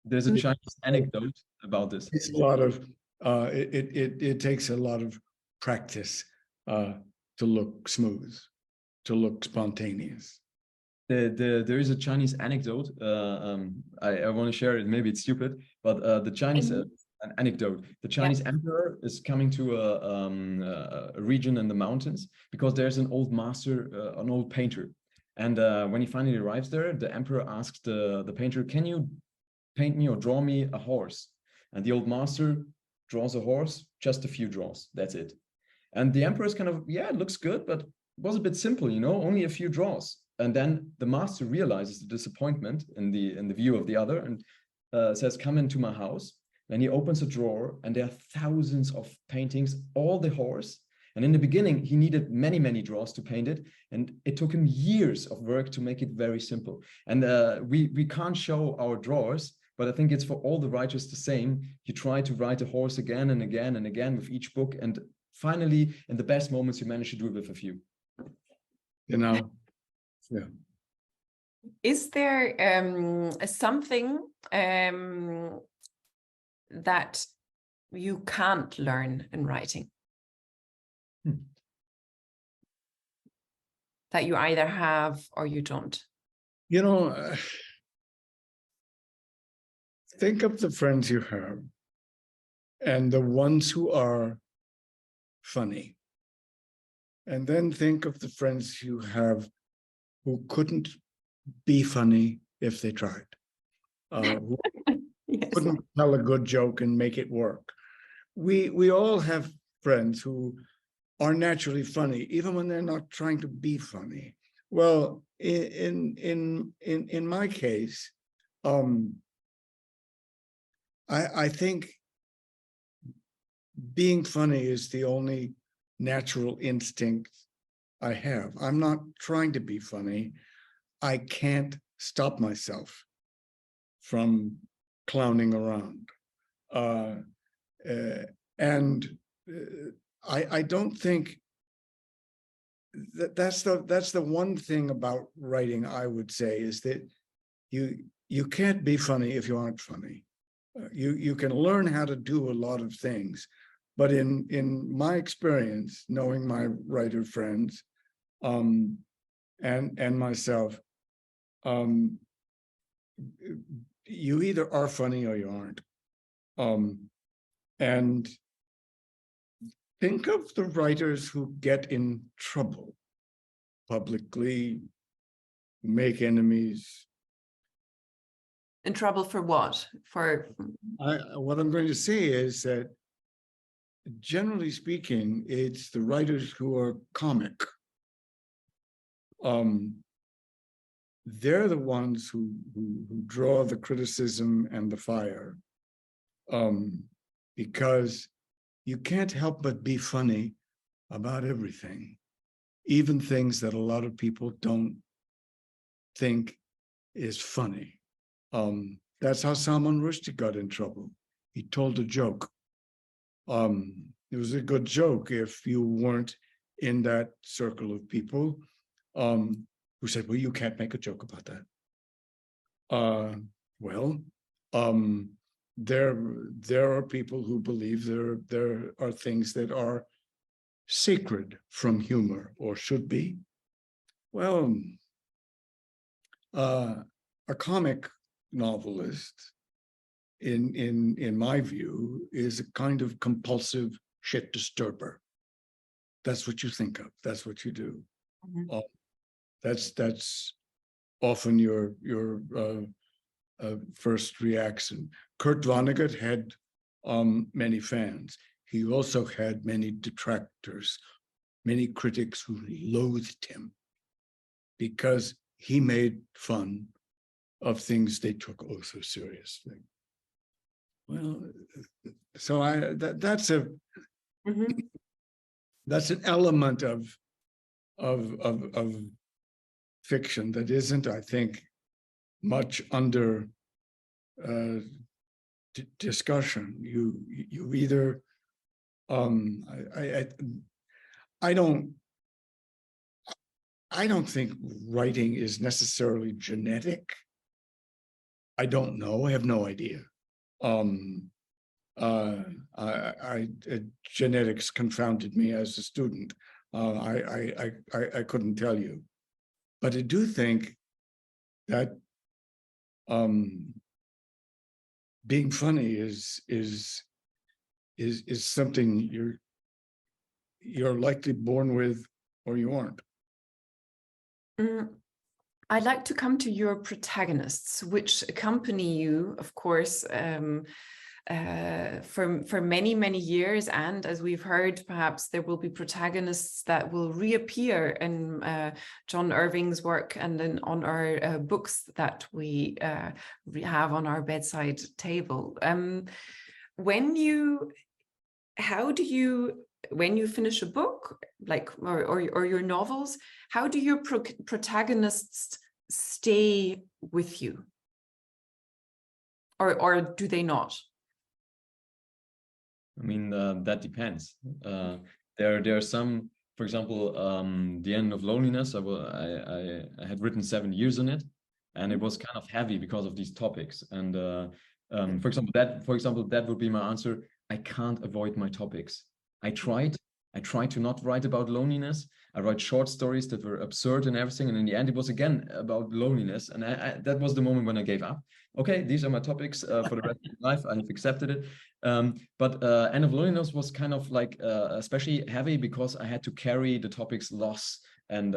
There's a Chinese anecdote about this. It's a lot of it takes a lot of practice to look smooth, to look spontaneous. There is a Chinese anecdote. I want to share it. Maybe it's stupid, but the Chinese an anecdote. The Chinese emperor is coming to a region in the mountains because there's an old master, an old painter. And when he finally arrives there, the emperor asks the painter, "Can you paint me or draw me a horse?" And the old master draws a horse, just a few draws. That's it. And the emperor is kind of, yeah, it looks good, but it was a bit simple, only a few draws. And then the master realizes the disappointment in the view of the other, and says, "Come into my house." And he opens a drawer, and there are thousands of paintings, all the horse. And in the beginning, he needed many, many draws to paint it. And it took him years of work to make it very simple. And we can't show our drawers, but I think it's for all the writers the same. You try to write a horse again and again and again with each book. And finally, in the best moments, you manage to do it with a few. Yeah. Is there something that you can't learn in writing? That you either have or you don't? Think of the friends you have and the ones who are funny. And then think of the friends you have who couldn't be funny if they tried. Who couldn't tell a good joke and make it work. we all have friends who are naturally funny, even when they're not trying to be funny. Well, in my case, I think being funny is the only natural instinct I have. I'm not trying to be funny. I can't stop myself from clowning around. I don't think that's the one thing about writing, I would say, is that you can't be funny if you aren't funny. You can learn how to do a lot of things, but in my experience, knowing my writer friends, and myself, you either are funny or you aren't. And think of the writers who get in trouble publicly, make enemies. In trouble for what? What I'm going to say is that, generally speaking, it's the writers who are comic. They're the ones who draw the criticism and the fire, because you can't help but be funny about everything, even things that a lot of people don't think is funny. That's how Salman Rushdie got in trouble. He told a joke. It was a good joke if you weren't in that circle of people who said, well, you can't make a joke about that. There are people who believe there are things that are sacred from humor, or should be. Well, a comic novelist, in my view, is a kind of compulsive shit disturber. That's what you think of. That's what you do. Mm-hmm. That's often your first reaction. Kurt Vonnegut had many fans. He also had many detractors, many critics who loathed him because he made fun of things they took oh so seriously. Well, so that's an element of fiction that isn't, I think, much under discussion. You either I don't think writing is necessarily genetic. I don't know. I have no idea. Genetics confounded me as a student. I couldn't tell you, but I do think that being funny is something you're likely born with, or you aren't. I'd like to come to your protagonists, which accompany you, of course, for many, many years. And as we've heard, perhaps there will be protagonists that will reappear in John Irving's work and then on our books that we have on our bedside table. When you finish a book, like or your novels, how do your protagonists stay with you, or do they not? I mean, that depends. There are some, for example, The End of Loneliness. I had written 7 years on it, and it was kind of heavy because of these topics. And for example, that would be my answer. I can't avoid my topics. I tried to not write about loneliness. I write short stories that were absurd and everything. And in the end, it was again about loneliness. And that was the moment when I gave up. Okay, these are my topics for the rest of my life. I have accepted it. But End of Loneliness was kind of like especially heavy because I had to carry the topics loss and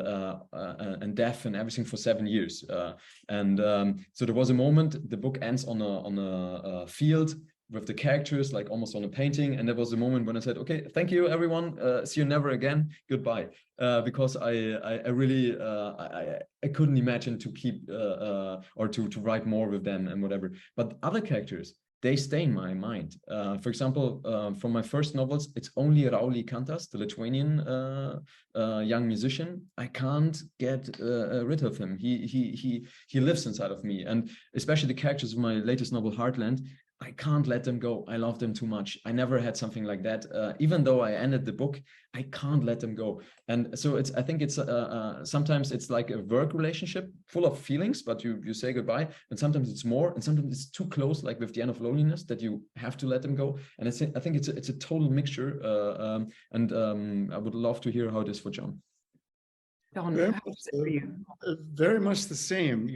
death and everything for 7 years. So there was a moment, the book ends on a field with the characters, like almost on a painting. And there was a moment when I said, okay, thank you, everyone. See you never again. Goodbye. Because I really, I couldn't imagine to keep or to write more with them and whatever. But other characters, they stay in my mind. For example, from my first novels, it's only Rauli Kantas, the Lithuanian young musician. I can't get rid of him. He lives inside of me. And especially the characters of my latest novel, Heartland, I can't let them go. I love them too much. I never had something like that. Even though I ended the book, I can't let them go. And so I think it's sometimes it's like a work relationship full of feelings, but you say goodbye. And sometimes it's more, and sometimes it's too close, like with the End of Loneliness, that you have to let them go. And I think it's a total mixture. I would love to hear how it is for John. John, very much the same.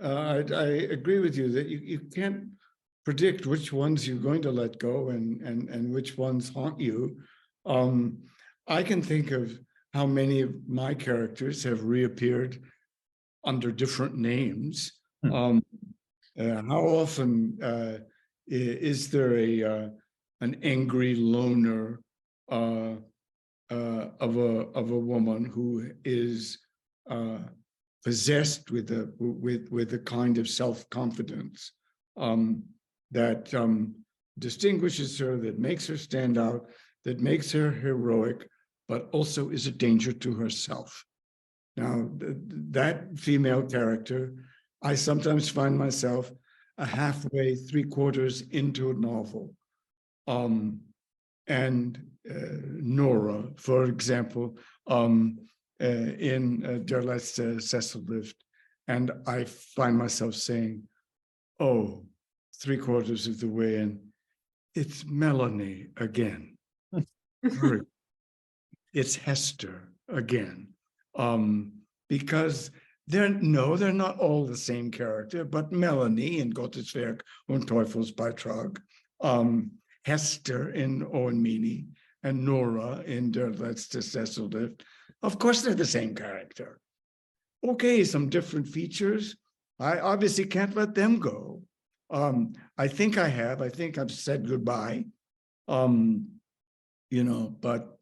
I agree with you that you can't predict which ones you're going to let go and which ones haunt you. I can think of how many of my characters have reappeared under different names. How often is there an angry loner of a woman who is possessed with a kind of self-confidence that distinguishes her, that makes her stand out, that makes her heroic, but also is a danger to herself. Now, that female character, I sometimes find myself halfway, 3/4 into a novel. And Nora, for example, in Der letzte Sessellift, and I find myself saying, oh, 3/4 of the way in, it's Melanie again. It's Hester again. Because they're not all the same character, but Melanie in Gottes Werk und Teufelsbeitrag, Hester in Owen Meany, and Nora in Der letzte Sessellift. Of course, they're the same character. Okay, some different features. I obviously can't let them go. I think I've said goodbye. But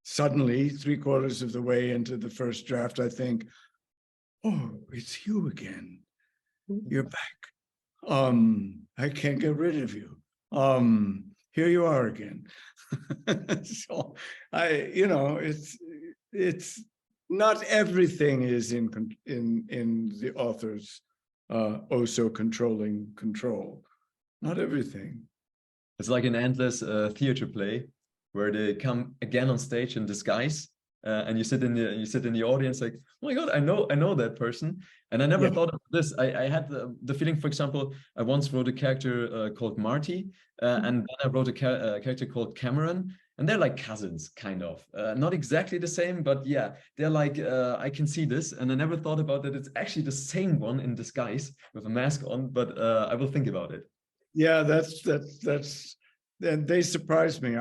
suddenly, 3/4 of the way into the first draft, I think, oh, it's you again. You're back. I can't get rid of you. Here you are again. So it's not everything is in the author's so controlling control. Not everything. It's like an endless theater play where they come again on stage in disguise, and you sit in the audience like, oh my God, I know that person. And I never thought of this. I had the feeling, for example, I once wrote a character called Marty, and then I wrote a character called Cameron, and they're like cousins, kind of. Not exactly the same, but yeah, they're like, I can see this. And I never thought about that. It's actually the same one in disguise with a mask on, but I will think about it. Yeah, that's and they surprised me.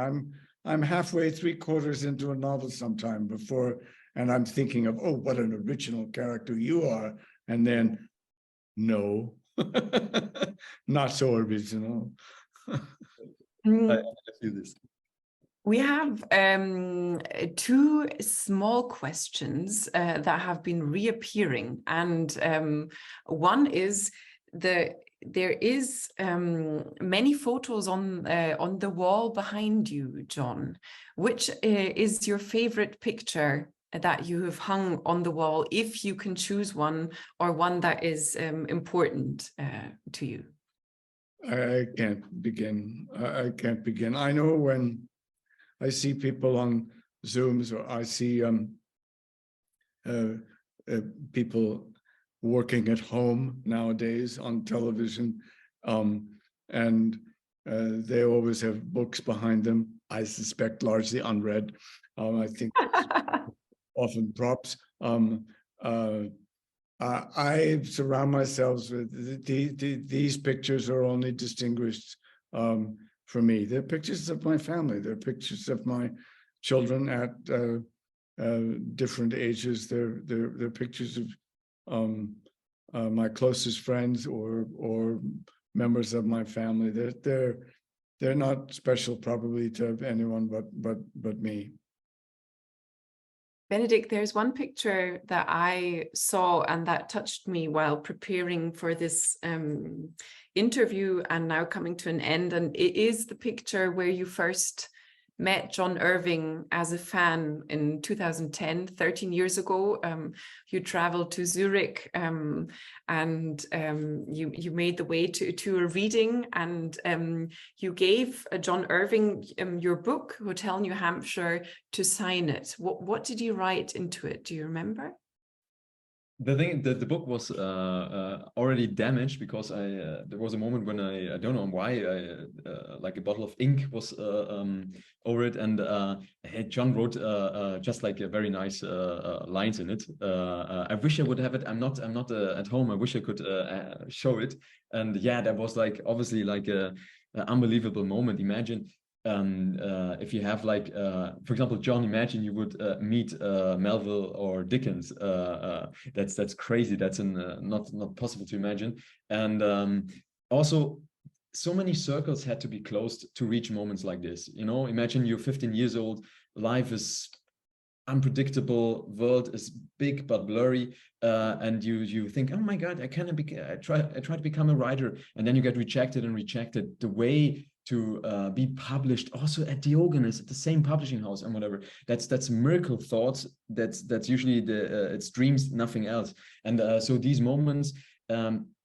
I'm halfway, 3/4 into a novel sometime before, and I'm thinking of, oh, what an original character you are. And then, no, not so original. I do this. We have two small questions that have been reappearing, and one is there is many photos on the wall behind you, John. Which is your favorite picture that you have hung on the wall, if you can choose one, or one that is important to you? I can't begin. I can't begin. I know when I see people on Zooms, or I see people working at home nowadays on television, and they always have books behind them, I suspect largely unread. I think often props. I surround myself with these pictures are only distinguished for me. They're pictures of my family. They're pictures of my children at different ages. They're pictures of my closest friends or members of my family. They're not special probably to anyone but me. Benedict, there's one picture that I saw and that touched me while preparing for this interview and now coming to an end. And it is the picture where you first met John Irving as a fan in 2010, 13 years ago. You traveled to Zurich and you made the way to a reading, and you gave John Irving your book, Hotel New Hampshire, to sign it. What did you write into it? Do you remember? The thing that the book was already damaged because there was a moment when I don't know why like a bottle of ink was over it, and John wrote just like a very nice lines in it. I wish I would have it. I'm not at home. I wish I could show it. And yeah, that was like obviously like an unbelievable moment. Imagine if you have like, for example, John, imagine you would meet Melville or Dickens. That's crazy. That's not possible to imagine. And also, so many circles had to be closed to reach moments like this. You know, imagine you're 15 years old. Life is unpredictable. World is big but blurry, and you think, oh my God, I try to become a writer, and then you get rejected. The way to be published also at Diogenes, at the same publishing house and whatever. That's miracle thoughts. That's usually it's dreams, nothing else. And so these moments,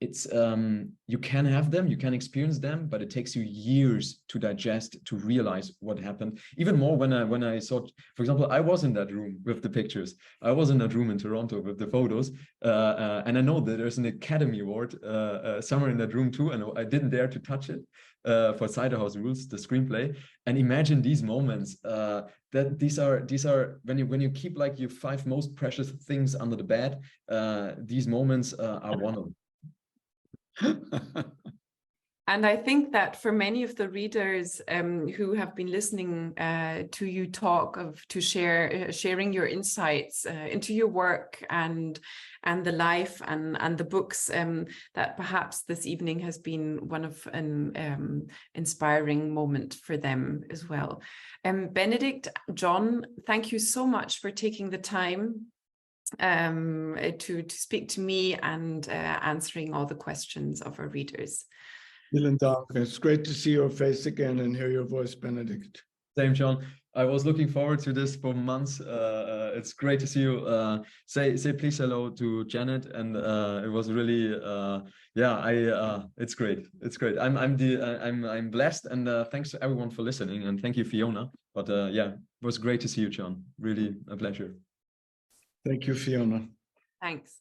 it's you can have them, you can experience them, but it takes you years to digest, to realize what happened. Even more when I saw, for example, I was in that room with the pictures. I was in that room in Toronto with the photos, and I know that there's an Academy Award somewhere in that room too, and I didn't dare to touch it. For Cider House Rules, the screenplay, and imagine these moments. That these are when you keep like your 5 most precious things under the bed. These moments are one of them. And I think that for many of the readers who have been listening to you talk sharing your insights into your work and the life and the books, that perhaps this evening has been one of an inspiring moment for them as well. Benedict, John, thank you so much for taking the time to speak to me and answering all the questions of our readers. Vielen Dank. It's great to see your face again and hear your voice, Benedict. Same, John. I was looking forward to this for months. It's great to see you. Say please hello to Janet, and it was really it's great. It's great. I'm blessed, and thanks to everyone for listening, and thank you, Fiona. But it was great to see you, John. Really a pleasure. Thank you, Fiona. Thanks.